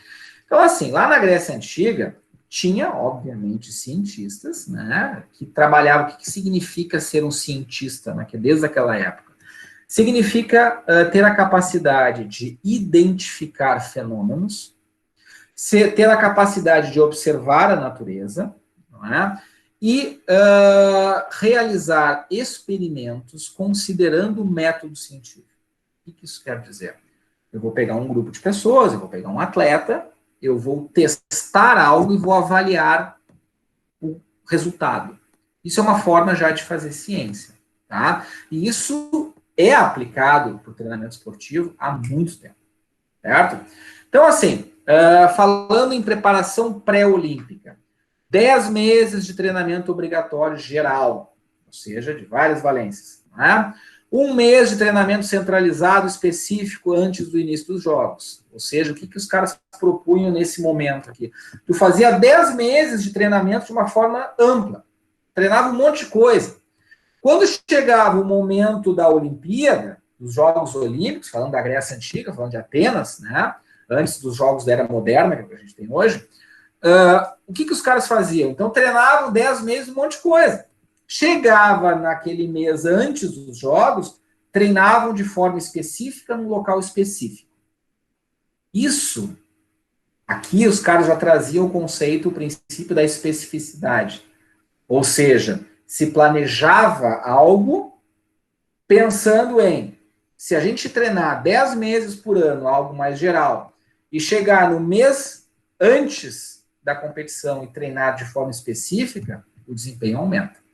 S1: Então, assim, lá na Grécia Antiga, tinha, obviamente, cientistas, né, que trabalhavam. O que significa ser um cientista, né, que desde aquela época? Significa ter a capacidade de identificar fenômenos, ter a capacidade de observar a natureza, não é? E realizar experimentos considerando o método científico. O que isso quer dizer? Eu vou pegar um grupo de pessoas, eu vou pegar um atleta, eu vou testar algo e vou avaliar o resultado. Isso é uma forma já de fazer ciência. Tá? E isso é aplicado para o treinamento esportivo há muito tempo. Certo? Então, assim, falando em preparação pré-olímpica, 10 meses de treinamento obrigatório geral, ou seja, de várias valências. Né? 1 mês de treinamento centralizado específico antes do início dos jogos. Ou seja, o que os caras propunham nesse momento aqui? Tu fazia 10 meses de treinamento de uma forma ampla. Treinava um monte de coisa. Quando chegava o momento da Olimpíada, dos Jogos Olímpicos, falando da Grécia Antiga, falando de Atenas, né? Antes dos Jogos da Era Moderna, que a gente tem hoje, o que os caras faziam? Então, treinavam 10 meses um monte de coisa. Chegava naquele mês antes dos jogos, treinavam de forma específica num local específico. Isso, aqui os caras já traziam o conceito, o princípio da especificidade. Ou seja, se planejava algo pensando em, se a gente treinar 10 meses por ano, algo mais geral, e chegar no mês antes da competição e treinar de forma específica, o desempenho aumenta.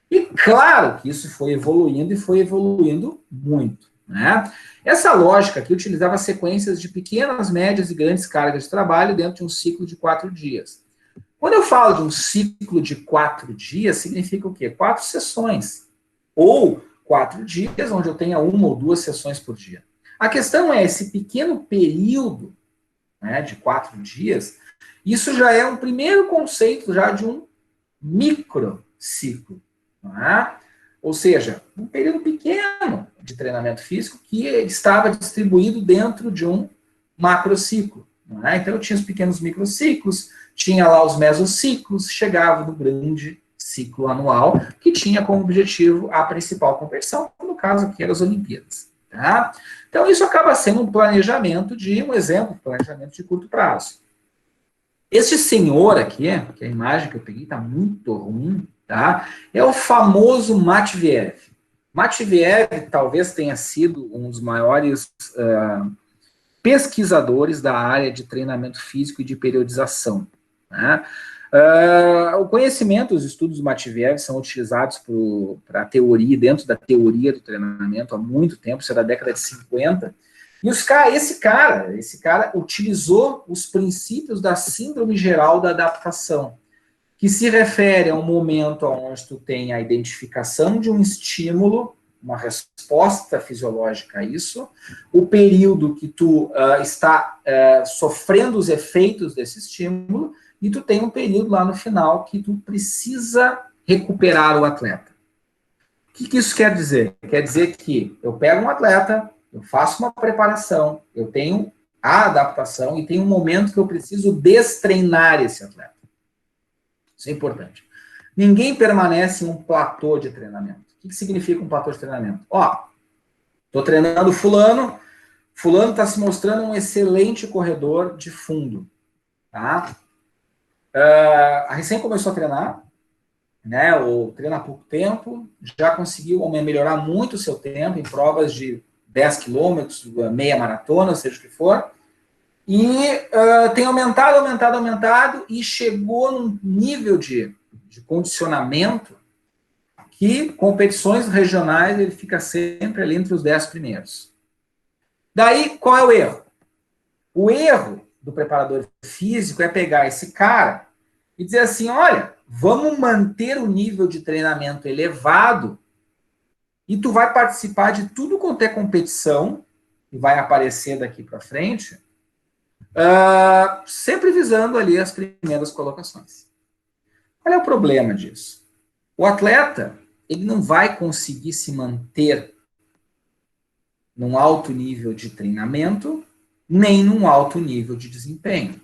S1: E claro que isso foi evoluindo e foi evoluindo muito. Né? Essa lógica aqui utilizava sequências de pequenas, médias e grandes cargas de trabalho dentro de um ciclo de 4 dias. Quando eu falo de um ciclo de 4 dias, significa o quê? 4 sessões. Ou 4 dias, onde eu tenha 1 ou 2 sessões por dia. A questão é, esse pequeno período, né, de 4 dias, isso já é um primeiro conceito já de um microciclo. Não é? Ou seja, um período pequeno de treinamento físico que estava distribuído dentro de um macrociclo. Não é? Então eu tinha os pequenos microciclos, tinha lá os mesociclos, chegava no grande ciclo anual, que tinha como objetivo a principal competição, no caso aqui eram as Olimpíadas. Tá? Então isso acaba sendo um planejamento um exemplo de planejamento de curto prazo. Este senhor aqui, que a imagem que eu peguei está muito ruim, tá? É o famoso Matveev. Matveev talvez tenha sido um dos maiores pesquisadores da área de treinamento físico e de periodização. Né? O conhecimento, os estudos do Matveev são utilizados para a teoria, dentro da teoria do treinamento há muito tempo, isso é da década de 50. E esse cara utilizou os princípios da síndrome geral da adaptação, que se refere a um momento onde tu tem a identificação de um estímulo, uma resposta fisiológica a isso, o período que tu está sofrendo os efeitos desse estímulo, e tu tem um período lá no final que tu precisa recuperar o atleta. O que isso quer dizer? Quer dizer que eu pego um atleta, eu faço uma preparação, eu tenho a adaptação e tem um momento que eu preciso destreinar esse atleta. Isso é importante. Ninguém permanece em um platô de treinamento. O que significa um platô de treinamento? Estou treinando fulano está se mostrando um excelente corredor de fundo. Tá? A recém começou a treinar, né, ou treina há pouco tempo, já conseguiu melhorar muito o seu tempo em provas de 10 quilômetros, meia maratona, seja o que for, e tem aumentado, e chegou num nível de condicionamento que competições regionais ele fica sempre ali entre os 10 primeiros. Daí, qual é o erro? O erro do preparador físico é pegar esse cara e dizer assim, olha, vamos manter o nível de treinamento elevado e tu vai participar de tudo quanto é competição e vai aparecer daqui para frente, sempre visando ali as primeiras colocações. Qual é o problema disso? O atleta, ele não vai conseguir se manter num alto nível de treinamento, nem num alto nível de desempenho.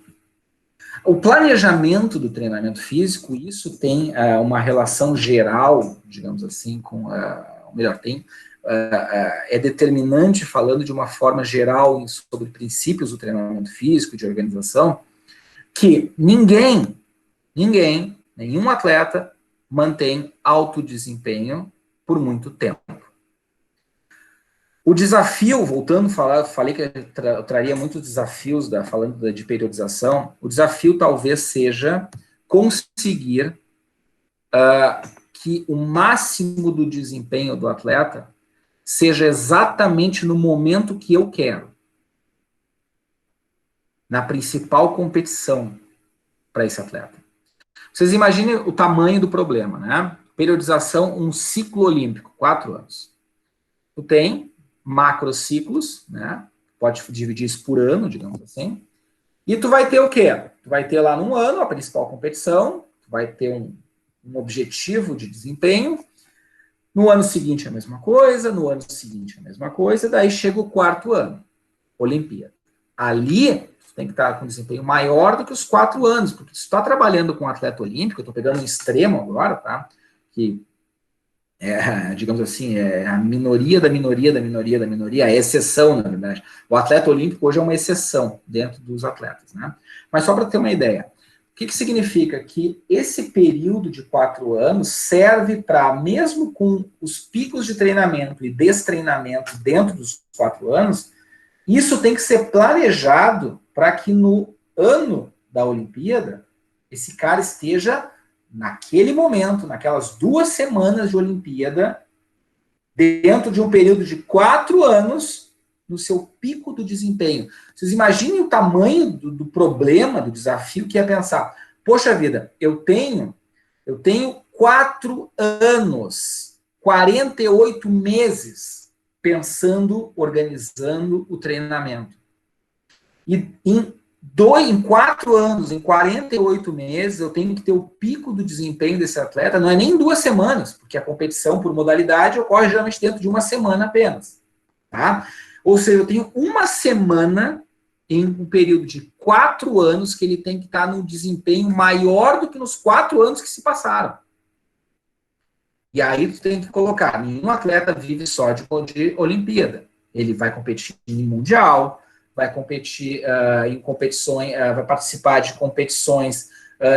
S1: O planejamento do treinamento físico, isso tem uma relação geral, digamos assim, é determinante, falando de uma forma geral sobre princípios do treinamento físico, de organização, que nenhum atleta mantém alto desempenho por muito tempo. O desafio, voltando a falar, falei que eu traria muitos desafios, falando de periodização, o desafio talvez seja conseguir que o máximo do desempenho do atleta seja exatamente no momento que eu quero. Na principal competição para esse atleta. Vocês imaginem o tamanho do problema, né? Periodização, um ciclo olímpico, 4 anos. Tu tem macrociclos, né? Pode dividir isso por ano, digamos assim. E tu vai ter o quê? Tu vai ter lá num ano a principal competição, tu vai ter um objetivo de desempenho. No ano seguinte a mesma coisa, no ano seguinte a mesma coisa, daí chega o 4º ano, Olimpíada. Ali, tu tem que estar com um desempenho maior do que os 4 anos, porque se tu está trabalhando com um atleta olímpico, eu estou pegando um extremo agora, tá? Que digamos assim, é a minoria da minoria, a exceção, na verdade. O atleta olímpico hoje é uma exceção dentro dos atletas, né? Mas só para ter uma ideia, o que significa? Que esse período de 4 anos serve para, mesmo com os picos de treinamento e destreinamento dentro dos 4 anos, isso tem que ser planejado para que no ano da Olimpíada, esse cara esteja naquele momento, naquelas 2 semanas de Olimpíada, dentro de um período de 4 anos, no seu pico do desempenho. Vocês imaginem o tamanho do problema, do desafio, que é pensar, poxa vida, eu tenho 4 anos, 48 meses, pensando, organizando o treinamento. E em 4 anos, em 48 meses, eu tenho que ter o pico do desempenho desse atleta, não é nem 2 semanas, porque a competição por modalidade ocorre geralmente dentro de 1 semana apenas. Tá? Ou seja, eu tenho 1 semana em um período de 4 anos que ele tem que estar num desempenho maior do que nos 4 anos que se passaram. E aí tu tem que colocar, nenhum atleta vive só de Olimpíada. Ele vai competir em Mundial, vai competir em competições, vai participar de competições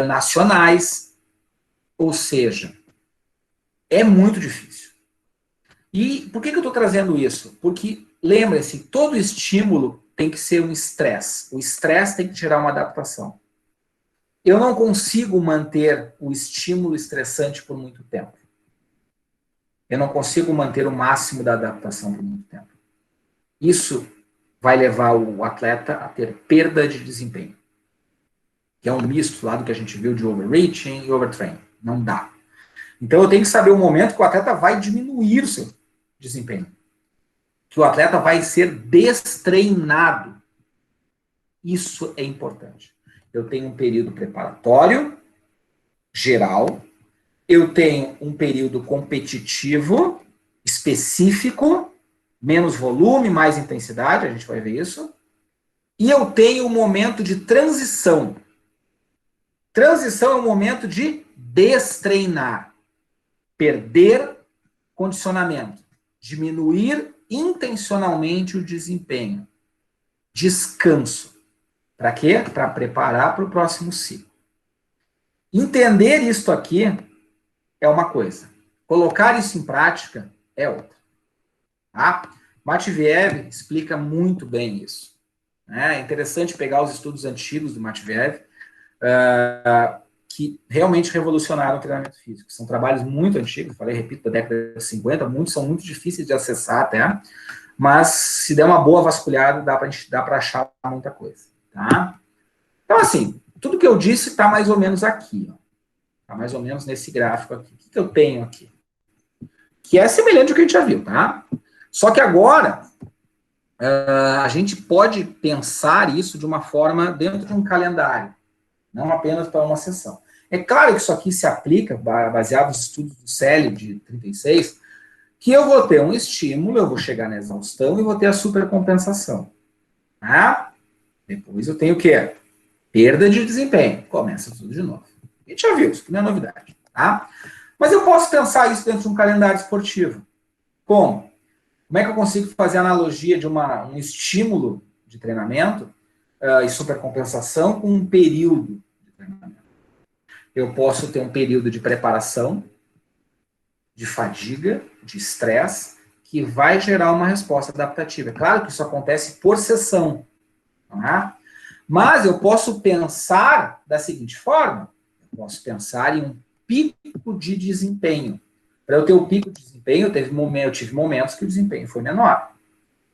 S1: nacionais, ou seja, é muito difícil. E por que eu estou trazendo isso? Porque, lembre-se, todo estímulo tem que ser um estresse. O estresse tem que gerar uma adaptação. eu não consigo manter o estímulo estressante por muito tempo. Eu não consigo manter o máximo da adaptação por muito tempo. Isso vai levar o atleta a ter perda de desempenho. Que é um misto lá do que a gente viu de overreaching e overtraining. Não dá. Então eu tenho que saber o momento que o atleta vai diminuir o seu desempenho. Que o atleta vai ser destreinado. Isso é importante. Eu tenho um período preparatório, geral. Eu tenho um período competitivo, específico, menos volume, mais intensidade, a gente vai ver isso. E eu tenho um momento de transição. Transição é um momento de destreinar. Perder condicionamento. Diminuir intencionalmente o desempenho. Descanso. Para quê? Para preparar para o próximo ciclo. Entender isto aqui é uma coisa. Colocar isso em prática é outra. Tá? Matveev explica muito bem isso. É interessante pegar os estudos antigos do Matveev, que realmente revolucionaram o treinamento físico. São trabalhos muito antigos, falei, repito, da década de 50, muitos são muito difíceis de acessar até, mas se der uma boa vasculhada, dá para achar muita coisa. Tá? Então, assim, tudo que eu disse está mais ou menos aqui. Está mais ou menos nesse gráfico aqui. O que eu tenho aqui? Que é semelhante ao que a gente já viu, tá? Só que agora, a gente pode pensar isso de uma forma dentro de um calendário, não apenas para uma sessão. É claro que isso aqui se aplica, baseado nos estudos do CELI de 36, que eu vou ter um estímulo, eu vou chegar na exaustão e vou ter a supercompensação. Tá? Depois eu tenho o quê? Perda de desempenho. Começa tudo de novo. A gente já viu, isso que não é novidade. Tá? Mas eu posso pensar isso dentro de um calendário esportivo. Como? Como é que eu consigo fazer a analogia de um estímulo de treinamento e supercompensação com um período de treinamento? Eu posso ter um período de preparação, de fadiga, de estresse, que vai gerar uma resposta adaptativa. É claro que isso acontece por sessão. Tá? Mas eu posso pensar da seguinte forma, eu posso pensar em um pico de desempenho. Para eu ter o pico de desempenho, eu tive momentos que o desempenho foi menor,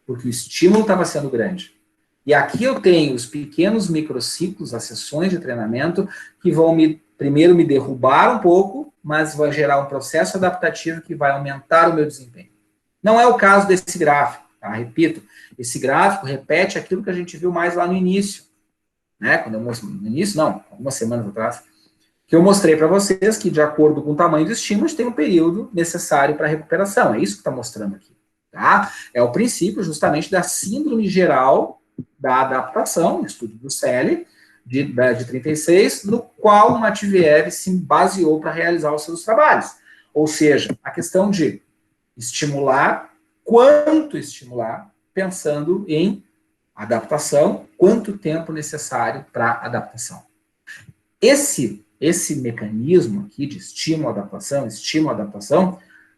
S1: porque o estímulo estava sendo grande. E aqui eu tenho os pequenos microciclos, as sessões de treinamento, que vão primeiro me derrubar um pouco, mas vai gerar um processo adaptativo que vai aumentar o meu desempenho. Não é o caso desse gráfico, tá? Repito, esse gráfico repete aquilo que a gente viu mais lá no início. Né? Quando eu mostrei no início, não, algumas semanas atrás, que eu mostrei para vocês que, de acordo com o tamanho dos estímulos, tem um período necessário para recuperação. É isso que está mostrando aqui. Tá? É o princípio, justamente, da síndrome geral da adaptação, estudo do CELI, de 36, no qual o Matveev se baseou para realizar os seus trabalhos. Ou seja, a questão de estimular, quanto estimular, pensando em adaptação, quanto tempo necessário para adaptação. Esse mecanismo aqui de estímulo-adaptação,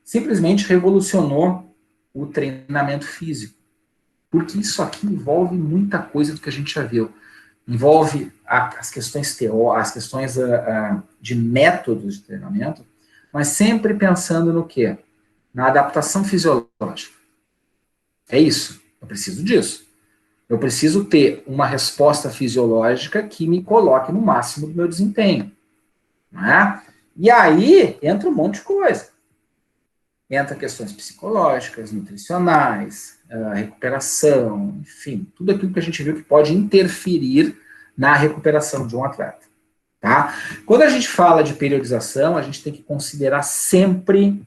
S1: simplesmente revolucionou o treinamento físico. Porque isso aqui envolve muita coisa do que a gente já viu. Envolve as questões de métodos de treinamento, mas sempre pensando no quê? Na adaptação fisiológica. É isso. Eu preciso disso. Eu preciso ter uma resposta fisiológica que me coloque no máximo do meu desempenho. Não é? E aí entra um monte de coisa. Entra questões psicológicas, nutricionais, recuperação, enfim, tudo aquilo que a gente viu que pode interferir na recuperação de um atleta. Tá? Quando a gente fala de periodização, a gente tem que considerar sempre,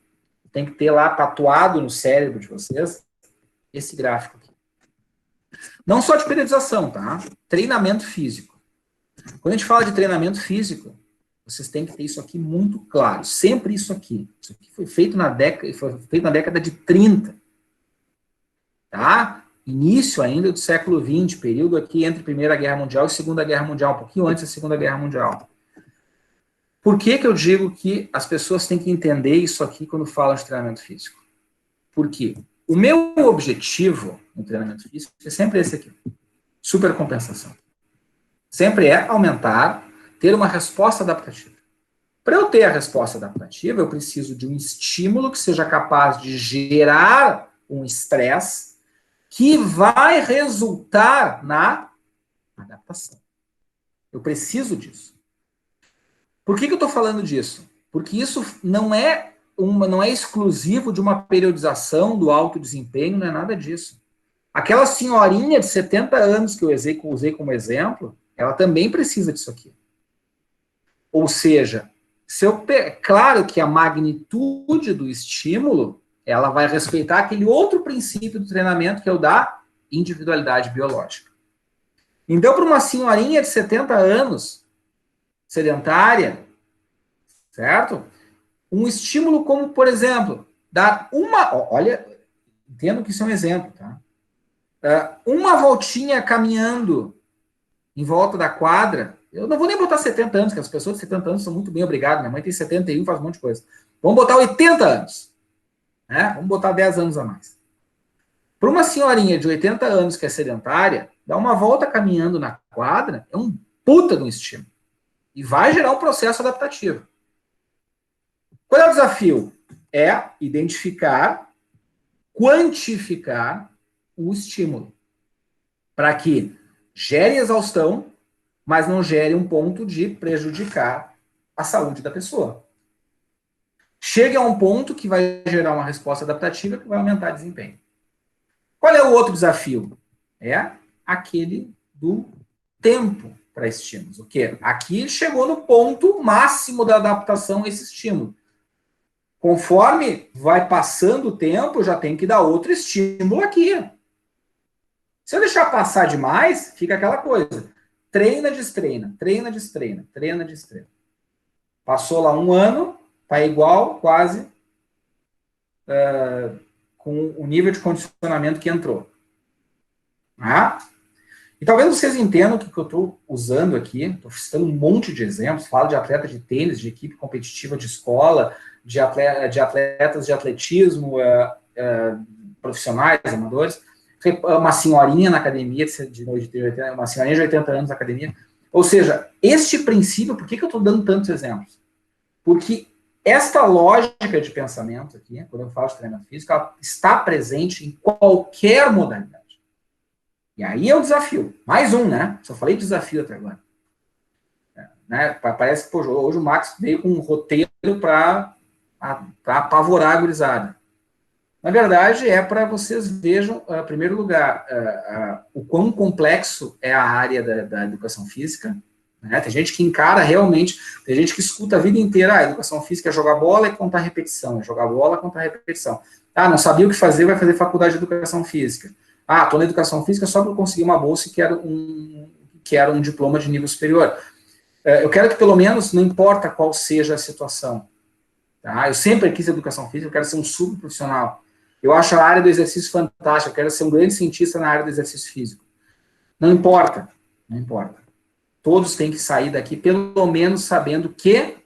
S1: tem que ter lá tatuado no cérebro de vocês, esse gráfico aqui. Não só de periodização, tá? Treinamento físico. Quando a gente fala de treinamento físico, vocês têm que ter isso aqui muito claro. Sempre isso aqui. Isso aqui foi feito na década de 30. Tá? Início ainda do século XX, período aqui entre Primeira Guerra Mundial e Segunda Guerra Mundial, um pouquinho antes da Segunda Guerra Mundial. Por que eu digo que as pessoas têm que entender isso aqui quando falam de treinamento físico? Porque o meu objetivo no treinamento físico é sempre esse aqui. Supercompensação. Sempre é aumentar ter uma resposta adaptativa. Para eu ter a resposta adaptativa, eu preciso de um estímulo que seja capaz de gerar um estresse que vai resultar na adaptação. Eu preciso disso. Por que eu estou falando disso? Porque isso não é exclusivo de uma periodização do alto desempenho, não é nada disso. Aquela senhorinha de 70 anos que eu usei como exemplo, ela também precisa disso aqui. Ou seja, claro que a magnitude do estímulo, ela vai respeitar aquele outro princípio do treinamento, que é o da individualidade biológica. Então, para uma senhorinha de 70 anos, sedentária, certo? Um estímulo como, por exemplo, dar olha, entendo que isso é um exemplo, tá? Uma voltinha caminhando em volta da quadra. Eu não vou nem botar 70 anos, porque as pessoas de 70 anos são muito bem obrigadas. Minha mãe tem 71, faz um monte de coisa. Vamos botar 80 anos. Né? Vamos botar 10 anos a mais. Para uma senhorinha de 80 anos que é sedentária, dar uma volta caminhando na quadra é um puta de um estímulo. E vai gerar um processo adaptativo. Qual é o desafio? É identificar, quantificar o estímulo. Para que gere exaustão, mas não gere um ponto de prejudicar a saúde da pessoa. Chegue a um ponto que vai gerar uma resposta adaptativa que vai aumentar o desempenho. Qual é o outro desafio? É aquele do tempo para estímulos. O quê? Aqui chegou no ponto máximo da adaptação a esse estímulo. Conforme vai passando o tempo, já tem que dar outro estímulo aqui. Se eu deixar passar demais, fica aquela coisa. Treina, destreina, treina, destreina, treina, destreina. Passou lá um ano, está igual, quase, com o nível de condicionamento que entrou. E talvez vocês entendam que eu estou usando aqui, estou citando um monte de exemplos, falo de atleta de tênis, de equipe competitiva de escola, de atletas de atletismo, profissionais, amadores, uma senhorinha na academia, uma senhorinha de 80 anos na academia. Ou seja, este princípio, por que eu estou dando tantos exemplos? Porque esta lógica de pensamento aqui, quando eu falo de treinamento físico, ela está presente em qualquer modalidade. E aí é o desafio. Mais um, né? Só falei de desafio até agora. Né? Parece que hoje o Max veio com um roteiro para apavorar a gurizada. Na verdade, é para vocês vejam, em primeiro lugar, o quão complexo é a área da educação física. Né? Tem gente que encara realmente, tem gente que escuta a vida inteira, a educação física é jogar bola e contar repetição, é jogar bola e contar repetição. Não sabia o que fazer, vai fazer faculdade de educação física. Estou na educação física só para conseguir uma bolsa e quero um diploma de nível superior. Eu quero que, pelo menos, não importa qual seja a situação. Tá? Eu sempre quis educação física, eu quero ser um subprofissional. Eu acho a área do exercício fantástica, eu quero ser um grande cientista na área do exercício físico. Não importa, não importa. Todos têm que sair daqui, pelo menos, sabendo que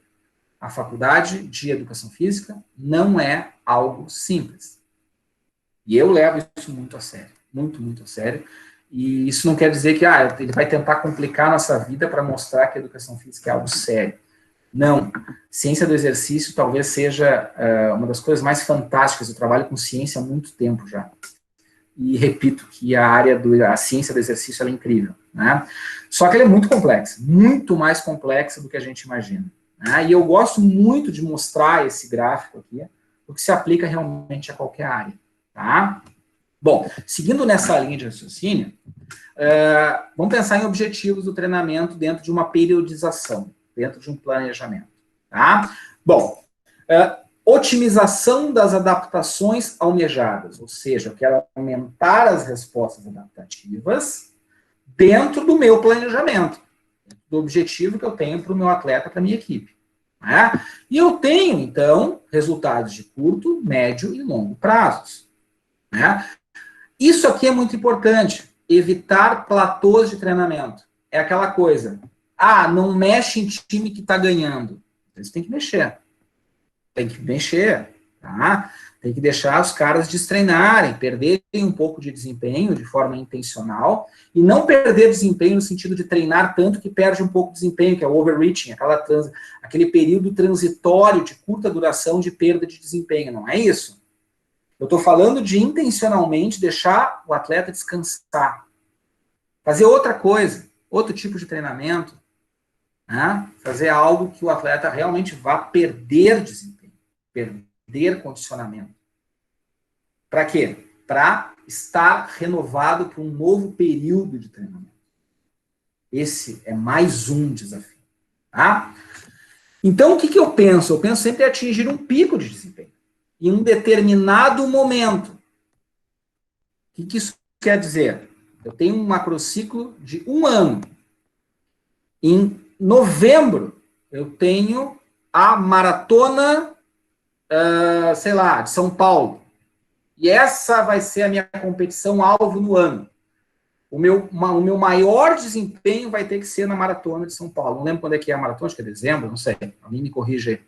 S1: a faculdade de educação física não é algo simples. E eu levo isso muito a sério. Muito, muito a sério. E isso não quer dizer que ele vai tentar complicar a nossa vida para mostrar que a educação física é algo sério. Não. Ciência do exercício talvez seja uma das coisas mais fantásticas. Eu trabalho com ciência há muito tempo já. E repito que a ciência do exercício ela é incrível. Né? Só que ela é muito complexa. Muito mais complexa do que a gente imagina. Né? E eu gosto muito de mostrar esse gráfico aqui, porque se aplica realmente a qualquer área. Tá? Bom, seguindo nessa linha de raciocínio, vamos pensar em objetivos do treinamento dentro de uma periodização, dentro de um planejamento. Tá? Bom, otimização das adaptações almejadas, ou seja, eu quero aumentar as respostas adaptativas dentro do meu planejamento, do objetivo que eu tenho para o meu atleta, para a minha equipe. Né? E eu tenho, então, resultados de curto, médio e longo prazos. Né? Isso aqui é muito importante, evitar platôs de treinamento. É aquela coisa, não mexe em time que está ganhando. Eles têm que mexer. Tem que mexer. tá? Tem que deixar os caras destreinarem, perderem um pouco de desempenho de forma intencional, e não perder desempenho no sentido de treinar tanto que perde um pouco de desempenho, que é o overreaching, aquele período transitório de curta duração de perda de desempenho, não é isso? Eu estou falando de intencionalmente deixar o atleta descansar, fazer outra coisa, outro tipo de treinamento, né? Fazer algo que o atleta realmente vá perder desempenho, perder condicionamento. Para quê? Para estar renovado para um novo período de treinamento. Esse é mais um desafio. Tá? Então, o que eu penso? Eu penso sempre em atingir um pico de desempenho em um determinado momento. O que isso quer dizer? Eu tenho um macrociclo de 1 ano. Em novembro, eu tenho a maratona, sei lá, de São Paulo. E essa vai ser a minha competição alvo no ano. O meu maior desempenho vai ter que ser na maratona de São Paulo. Não lembro quando é que é a maratona, acho que é dezembro, não sei. Alguém me corrige aí.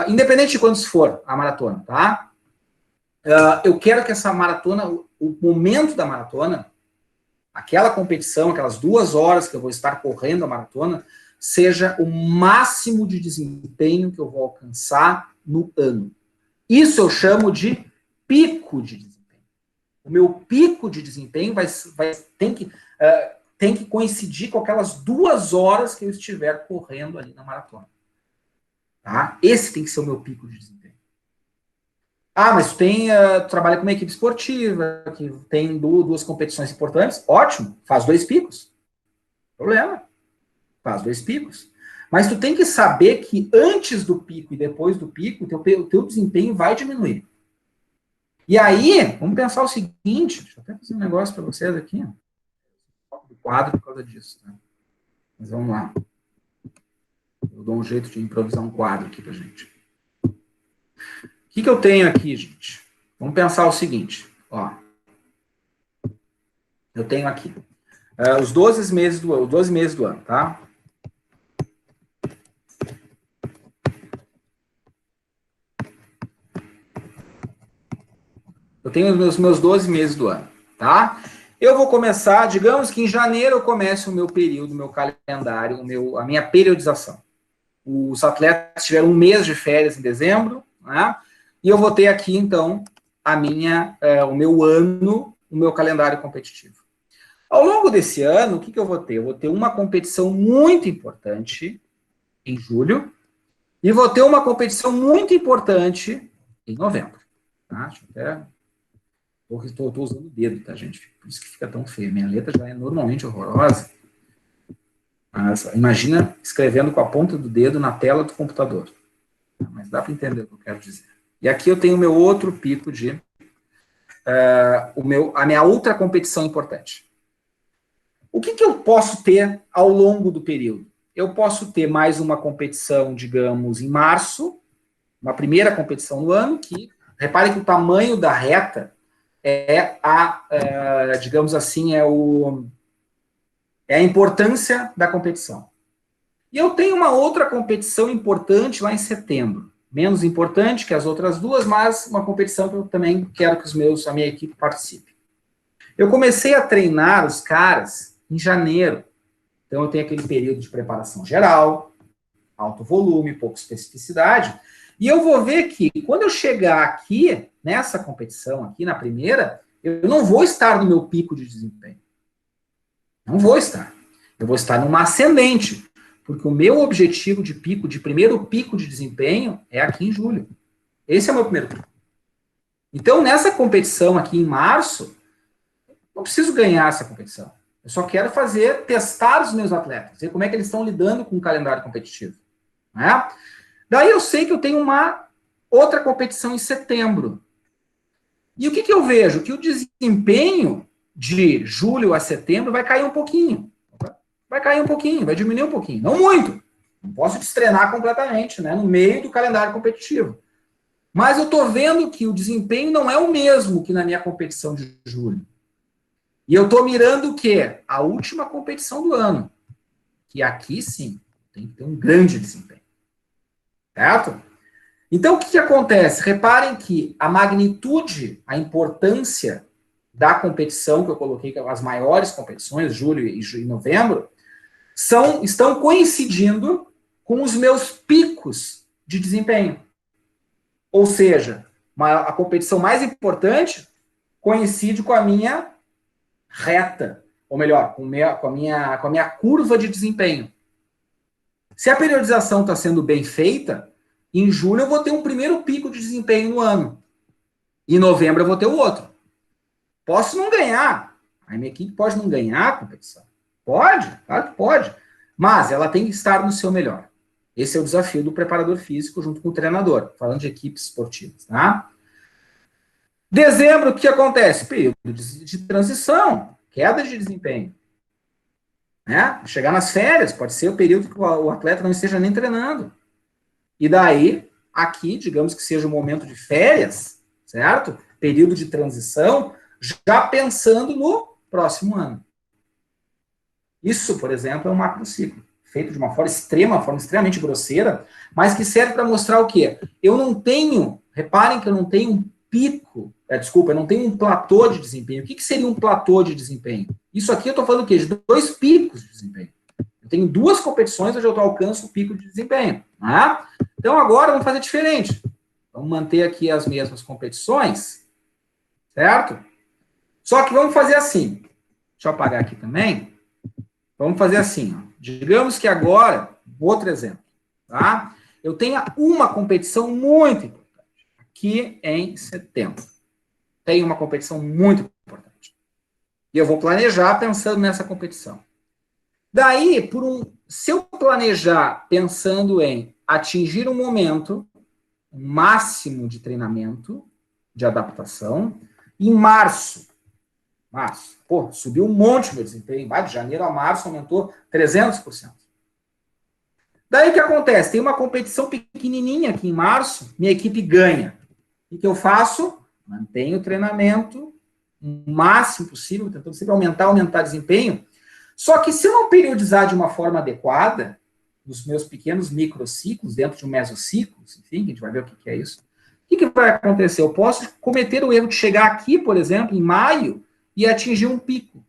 S1: Independente de quando for a maratona, tá? Eu quero que essa maratona, o momento da maratona, aquela competição, aquelas 2 horas que eu vou estar correndo a maratona, seja o máximo de desempenho que eu vou alcançar no ano. Isso eu chamo de pico de desempenho. O meu pico de desempenho tem que coincidir com aquelas 2 horas que eu estiver correndo ali na maratona. Tá? Esse tem que ser o meu pico de desempenho. Mas tu trabalha com uma equipe esportiva, que tem 2 competições importantes, ótimo, faz 2 picos. Problema. Faz 2 picos. Mas tu tem que saber que antes do pico e depois do pico, o teu desempenho vai diminuir. E aí, vamos pensar o seguinte, deixa eu até fazer um negócio para vocês aqui, do quadro por causa disso, né? Mas vamos lá. Eu dou um jeito de improvisar um quadro aqui pra gente. O que eu tenho aqui, gente? Vamos pensar o seguinte, ó. Eu tenho aqui os 12 meses do ano, tá? Eu tenho os meus 12 meses do ano, tá? Eu vou começar, digamos que em janeiro eu comece o meu período, o meu calendário, a minha periodização. Os atletas tiveram 1 mês de férias em dezembro, né? E eu vou ter aqui, então, o meu ano, o meu calendário competitivo. Ao longo desse ano, o que eu vou ter? Eu vou ter uma competição muito importante em julho e vou ter uma competição muito importante em novembro. Tá? Deixa eu até... Estou usando o dedo, tá, gente? Por isso que fica tão feio. Minha letra já é normalmente horrorosa. Mas imagina escrevendo com a ponta do dedo na tela do computador. Mas dá para entender o que eu quero dizer. E aqui eu tenho o meu outro pico de... a minha outra competição importante. O que eu posso ter ao longo do período? Eu posso ter mais uma competição, digamos, em março, uma primeira competição no ano, que, repare que o tamanho da reta digamos assim, é a importância da competição. E eu tenho uma outra competição importante lá em setembro, menos importante que as outras 2, mas uma competição que eu também quero que a minha equipe participe. Eu comecei a treinar os caras em janeiro, então eu tenho aquele período de preparação geral, alto volume, pouca especificidade, e eu vou ver que quando eu chegar aqui, nessa competição aqui, na primeira, eu não vou estar no meu pico de desempenho. Não vou estar. Eu vou estar numa ascendente, porque o meu objetivo de primeiro pico de desempenho é aqui em julho. Esse é o meu primeiro pico. Então, nessa competição aqui em março, não preciso ganhar essa competição. Eu só quero testar os meus atletas, ver como é que eles estão lidando com o calendário competitivo. Né? Daí eu sei que eu tenho uma outra competição em setembro. E o que eu vejo? Que o desempenho de julho a setembro vai cair um pouquinho. Vai cair um pouquinho, vai diminuir um pouquinho. Não muito. Não posso destrenar completamente, né, no meio do calendário competitivo. Mas eu estou vendo que o desempenho não é o mesmo que na minha competição de julho. E eu estou mirando o quê? A última competição do ano. Que aqui, sim, tem que ter um grande desempenho. Certo? Então, o que acontece? Reparem que a magnitude, a importância da competição que eu coloquei, que as maiores competições, julho e novembro, estão coincidindo com os meus picos de desempenho. Ou seja, a competição mais importante coincide com a minha reta, ou melhor, com a minha curva de desempenho. Se a periodização está sendo bem feita, em julho eu vou ter um primeiro pico de desempenho no ano. Em novembro eu vou ter o outro. Posso não ganhar. A minha equipe pode não ganhar a competição. Pode, claro que pode. Mas ela tem que estar no seu melhor. Esse é o desafio do preparador físico junto com o treinador, falando de equipes esportivas, tá? Dezembro, o que acontece? Período de transição, queda de desempenho. Né? Chegar nas férias, pode ser o período que o atleta não esteja nem treinando. E daí, aqui, digamos que seja o momento de férias, certo? Período de transição, já pensando no próximo ano. Isso, por exemplo, é um macrociclo, feito de uma forma extremamente grosseira, mas que serve para mostrar o quê? Eu não tenho, reparem que eu não tenho um pico, eu não tenho um platô de desempenho. O que seria um platô de desempenho? Isso aqui eu estou falando o quê? De 2 picos de desempenho. Eu tenho 2 competições onde eu alcanço o pico de desempenho. Tá? Então agora vamos fazer diferente. Vamos manter aqui as mesmas competições, certo? Só que vamos fazer assim. Deixa eu apagar aqui também. Vamos fazer assim. Ó. Digamos que agora, outro exemplo. Tá? Eu tenho uma competição muito importante. Aqui em setembro. Tem uma competição muito importante. E eu vou planejar pensando nessa competição. Daí, se eu planejar pensando em atingir um momento máximo de treinamento, de adaptação, em março, subiu um monte o meu desempenho, de janeiro a março aumentou 300%. Daí o que acontece? Tem uma competição pequenininha aqui em março, minha equipe ganha. O que eu faço? Mantenho o treinamento o máximo possível, tentando sempre aumentar desempenho. Só que se eu não periodizar de uma forma adequada, nos meus pequenos microciclos, dentro de um mesociclo, enfim, a gente vai ver o que é isso, o que vai acontecer? Eu posso cometer o erro de chegar aqui, por exemplo, em maio, e atingir um pico,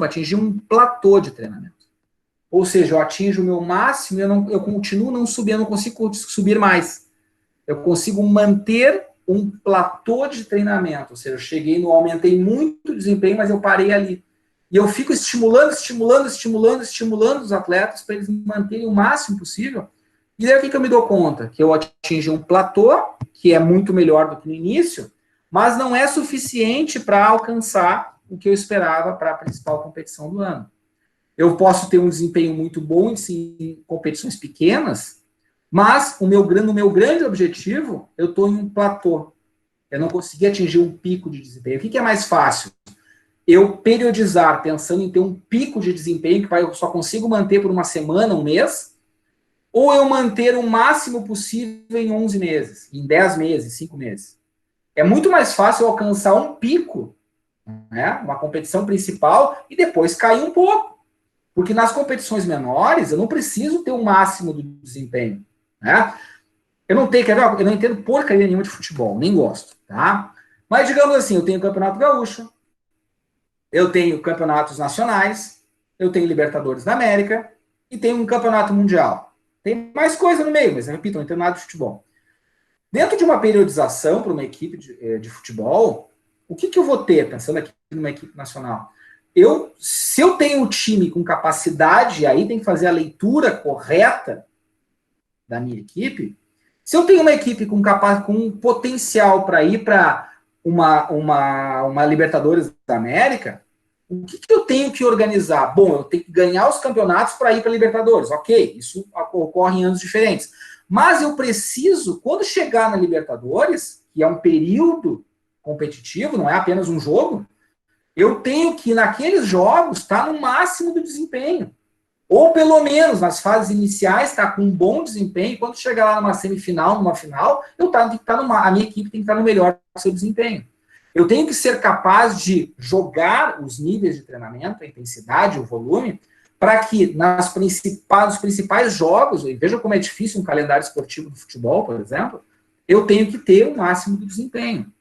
S1: atingir um platô de treinamento. Ou seja, eu atinjo o meu máximo e eu continuo não subindo, eu não consigo subir mais. Eu consigo manter um platô de treinamento, ou seja, eu aumentei muito o desempenho, mas eu parei ali. E eu fico estimulando os atletas para eles manterem o máximo possível. E daí o que eu me dou conta? Que eu atingi um platô, que é muito melhor do que no início, mas não é suficiente para alcançar o que eu esperava para a principal competição do ano. Eu posso ter um desempenho muito bom em competições pequenas, mas no meu grande objetivo, eu estou em um platô. Eu não consegui atingir um pico de desempenho. O que é mais fácil? Eu periodizar, pensando em ter um pico de desempenho que eu só consigo manter por uma semana, um mês, ou eu manter o máximo possível em 11 meses, em 10 meses, 5 meses. É muito mais fácil eu alcançar um pico, né, uma competição principal, e depois cair um pouco. Porque nas competições menores, eu não preciso ter o máximo do desempenho. Né? Eu não entendo porcaria nenhuma de futebol, nem gosto. Tá? Mas, digamos assim, eu tenho o Campeonato Gaúcho, eu tenho campeonatos nacionais, eu tenho Libertadores da América e tenho um campeonato mundial. Tem mais coisa no meio, mas, repito, eu não entendo nada de futebol. Dentro de uma periodização para uma equipe de futebol, o que eu vou ter, pensando aqui numa equipe nacional? Se eu tenho um time com capacidade, aí tem que fazer a leitura correta da minha equipe. Se eu tenho uma equipe com potencial para ir para uma Libertadores da América, o que eu tenho que organizar? Bom, eu tenho que ganhar os campeonatos para ir para a Libertadores. Ok, isso ocorre em anos diferentes. Mas eu preciso, quando chegar na Libertadores, que é um período competitivo, não é apenas um jogo, eu tenho que, naqueles jogos, estar no máximo do desempenho. Ou, pelo menos, nas fases iniciais, estar com um bom desempenho, e quando chegar lá numa semifinal, numa final, a minha equipe tem que estar no melhor do seu desempenho. Eu tenho que ser capaz de jogar os níveis de treinamento, a intensidade, o volume, para que nos principais jogos, e veja como é difícil um calendário esportivo do futebol, por exemplo, eu tenho que ter o máximo do desempenho.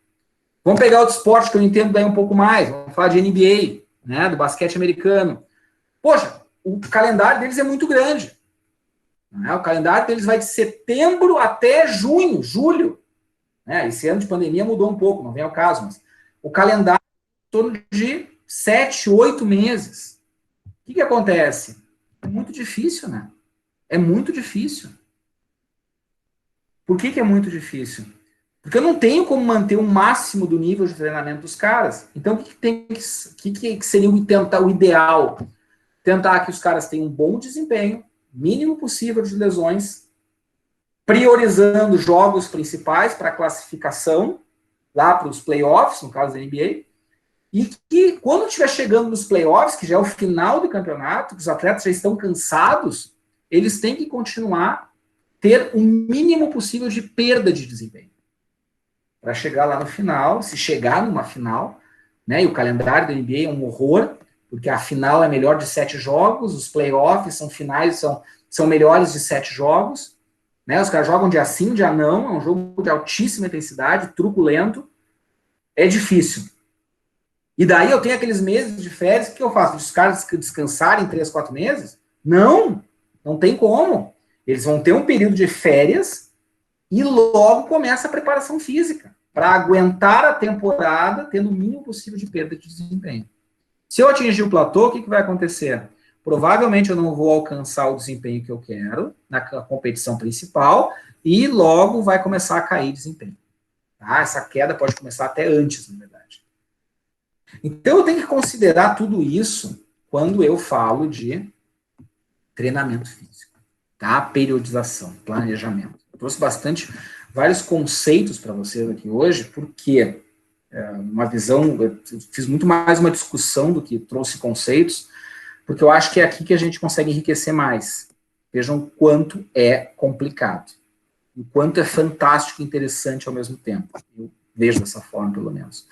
S1: Vamos pegar outro esporte que eu entendo daí um pouco mais, vamos falar de NBA, né, do basquete americano. Poxa, o calendário deles é muito grande. Né? O calendário deles vai de setembro até junho, julho. Né? Esse ano de pandemia mudou um pouco, não vem ao caso, mas o calendário é em torno de 7, 8 meses. O que acontece? É muito difícil, né? É muito difícil. Por que é muito difícil? Porque eu não tenho como manter o máximo do nível de treinamento dos caras. Então, o que seria o ideal? Tentar que os caras tenham um bom desempenho, mínimo possível de lesões, priorizando jogos principais para classificação, lá para os playoffs, no caso da NBA, e que quando estiver chegando nos playoffs, que já é o final do campeonato, que os atletas já estão cansados, eles têm que continuar ter o mínimo possível de perda de desempenho. Para chegar lá no final, se chegar numa final, né, e o calendário da NBA é um horror, porque a final é melhor de 7 jogos, os playoffs são finais, são melhores de 7 jogos, né, os caras jogam dia sim, dia não, é um jogo de altíssima intensidade, truculento, é difícil. E daí eu tenho aqueles meses de férias, o que eu faço? Os caras descansarem 3, 4 meses? Não, não tem como. Eles vão ter um período de férias e logo começa a preparação física, para aguentar a temporada tendo o mínimo possível de perda de desempenho. Se eu atingir o platô, o que vai acontecer? Provavelmente eu não vou alcançar o desempenho que eu quero na competição principal e logo vai começar a cair desempenho. Tá? Essa queda pode começar até antes, na verdade. Então eu tenho que considerar tudo isso quando eu falo de treinamento físico, tá? Periodização, planejamento. Eu trouxe vários conceitos para vocês aqui hoje, porque uma visão, eu fiz muito mais uma discussão do que trouxe conceitos, porque eu acho que é aqui que a gente consegue enriquecer mais. Vejam o quanto é complicado, o quanto é fantástico e interessante ao mesmo tempo. Eu vejo dessa forma, pelo menos.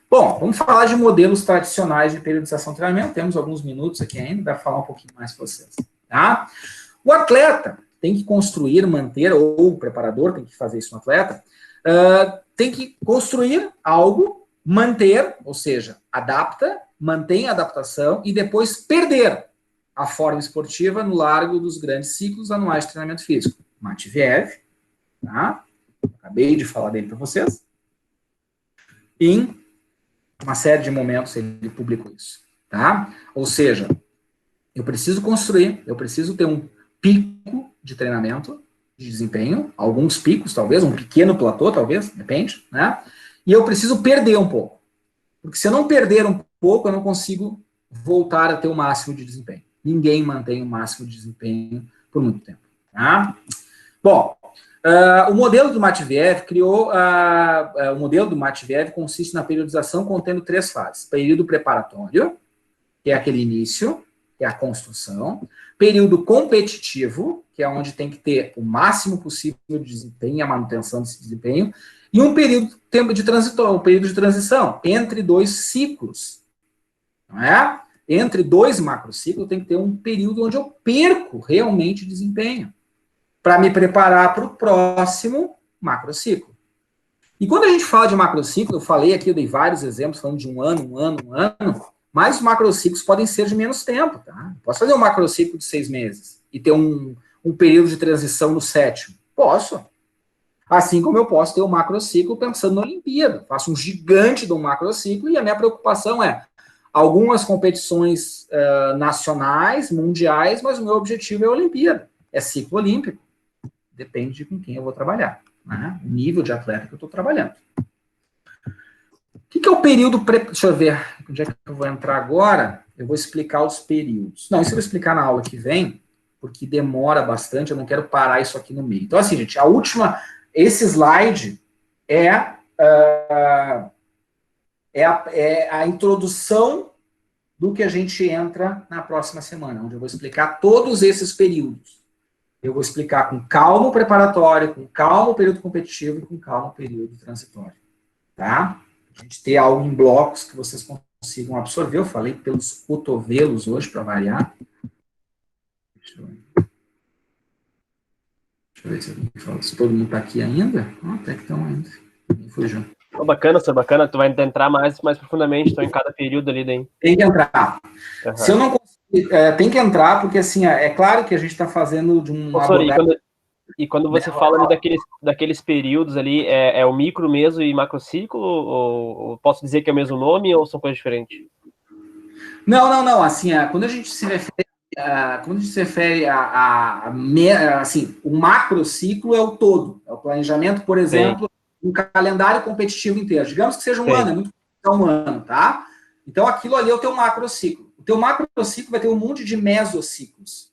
S1: Bom, vamos falar de modelos tradicionais de periodização de treinamento. Temos alguns minutos aqui ainda, dá para falar um pouquinho mais para vocês. Tá? O atleta tem que construir, manter, ou o preparador tem que fazer isso no atleta, tem que construir algo, manter, ou seja, adapta, mantém a adaptação e depois perder a forma esportiva no largo dos grandes ciclos anuais de treinamento físico. Matveev, tá? Acabei de falar dele para vocês. Em uma série de momentos ele publicou isso, tá? Ou seja, eu preciso construir, eu preciso ter um pico de treinamento, de desempenho, alguns picos, talvez, um pequeno platô, talvez, depende, né? E eu preciso perder um pouco. Porque se eu não perder um pouco, eu não consigo voltar a ter o máximo de desempenho. Ninguém mantém o máximo de desempenho por muito tempo, tá? Bom, o modelo do Matveev o modelo do Matveev consiste na periodização contendo 3 fases. Período preparatório, que é aquele início, que é a construção. Período competitivo, que é onde tem que ter o máximo possível de desempenho, a manutenção desse desempenho. E um período de transição, entre 2 ciclos. Não é? Entre 2 macrociclos, tem que ter um período onde eu perco realmente desempenho, para me preparar para o próximo macrociclo. E quando a gente fala de macrociclo, eu falei aqui, eu dei vários exemplos, falando de um ano, mas os macrociclos podem ser de menos tempo, tá? Posso fazer um macrociclo de 6 meses e ter um período de transição no 7º? Posso. Assim como eu posso ter um macrociclo pensando na Olimpíada. Faço um gigante de um macrociclo e a minha preocupação é algumas competições nacionais, mundiais, mas o meu objetivo é a Olimpíada. É ciclo olímpico. Depende de com quem eu vou trabalhar, né? O nível de atleta que eu estou trabalhando. O que é o período... Deixa eu ver onde é que eu vou entrar agora. Eu vou explicar os períodos. Não, isso eu vou explicar na aula que vem, porque demora bastante, eu não quero parar isso aqui no meio. Então, assim, gente, esse slide é a introdução do que a gente entra na próxima semana, onde eu vou explicar todos esses períodos. Eu vou explicar com calma o preparatório, com calma o período competitivo e com calma o período transitório. Tá? A gente ter algo em blocos que vocês consigam absorver. Eu falei pelos cotovelos hoje, para variar. Deixa eu ver. Deixa eu ver se todo mundo está aqui ainda. Até que estão ainda. Fugiu.
S5: Bacana, Sr. Bacana. Tu vai entrar mais profundamente então, em cada período ali daí.
S1: Tem que entrar. Uhum. Se eu não conseguir, tem que entrar, porque assim, é claro que a gente está fazendo de um abordagem...
S5: E quando você fala ali daqueles períodos ali, é o micro, meso e macrociclo? Ou posso dizer que é o mesmo nome ou são coisas diferentes?
S1: Não. Assim, quando a gente se refere assim, o macrociclo é o todo. É o planejamento, por exemplo, um calendário competitivo inteiro. Digamos que seja um ano, é muito um ano, tá? Então, aquilo ali é o teu macrociclo. O teu macrociclo vai ter um monte de mesociclos.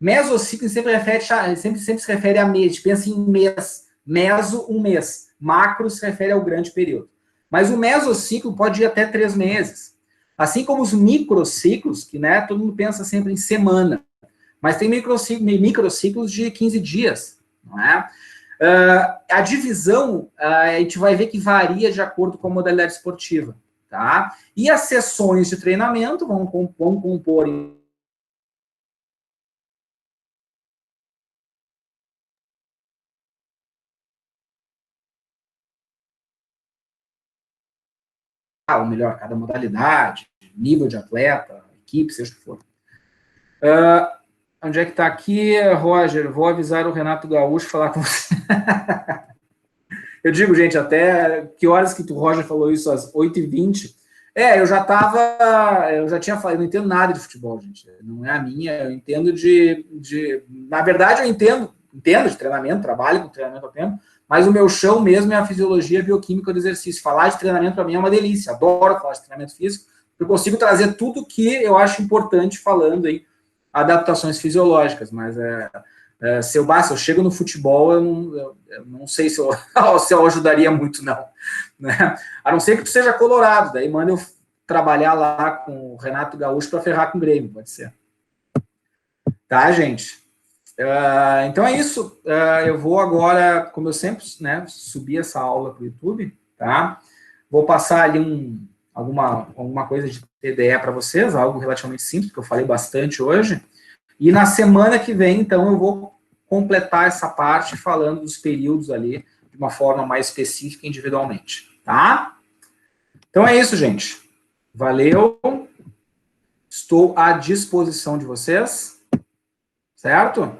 S1: Mesociclo sempre se refere a mês. A gente pensa em mês. Meso, um mês. Macro se refere ao grande período. Mas o mesociclo pode ir até 3 meses. Assim como os microciclos, que né, todo mundo pensa sempre em semana. Mas tem microciclos de 15 dias. Não é? A divisão, a gente vai ver que varia de acordo com a modalidade esportiva. Tá? E as sessões de treinamento vão compor em ou melhor, cada modalidade, nível de atleta, equipe, seja o que for. Onde é que está aqui, Roger? Vou avisar o Renato Gaúcho falar com você. Eu digo, gente, até que horas que o Roger falou isso? Às 8h20. Eu já tinha falado, eu não entendo nada de futebol, gente. Não é a minha, eu entendo na verdade, eu entendo de treinamento, trabalho com treinamento há tempo, mas o meu chão mesmo é a fisiologia bioquímica do exercício. Falar de treinamento para mim é uma delícia, adoro falar de treinamento físico, eu consigo trazer tudo que eu acho importante falando aí, adaptações fisiológicas, mas se eu chego no futebol, eu não sei se eu ajudaria muito, não. Né? A não ser que tu seja colorado, daí manda eu trabalhar lá com o Renato Gaúcho para ferrar com o Grêmio, pode ser. Tá, gente? Então é isso. Eu vou agora, como eu sempre, né, subir essa aula para o YouTube, tá? Vou passar ali alguma coisa de TDE para vocês, algo relativamente simples, que eu falei bastante hoje. E na semana que vem, então, eu vou completar essa parte falando dos períodos ali de uma forma mais específica individualmente, tá? Então é isso, gente. Valeu. Estou à disposição de vocês. Certo?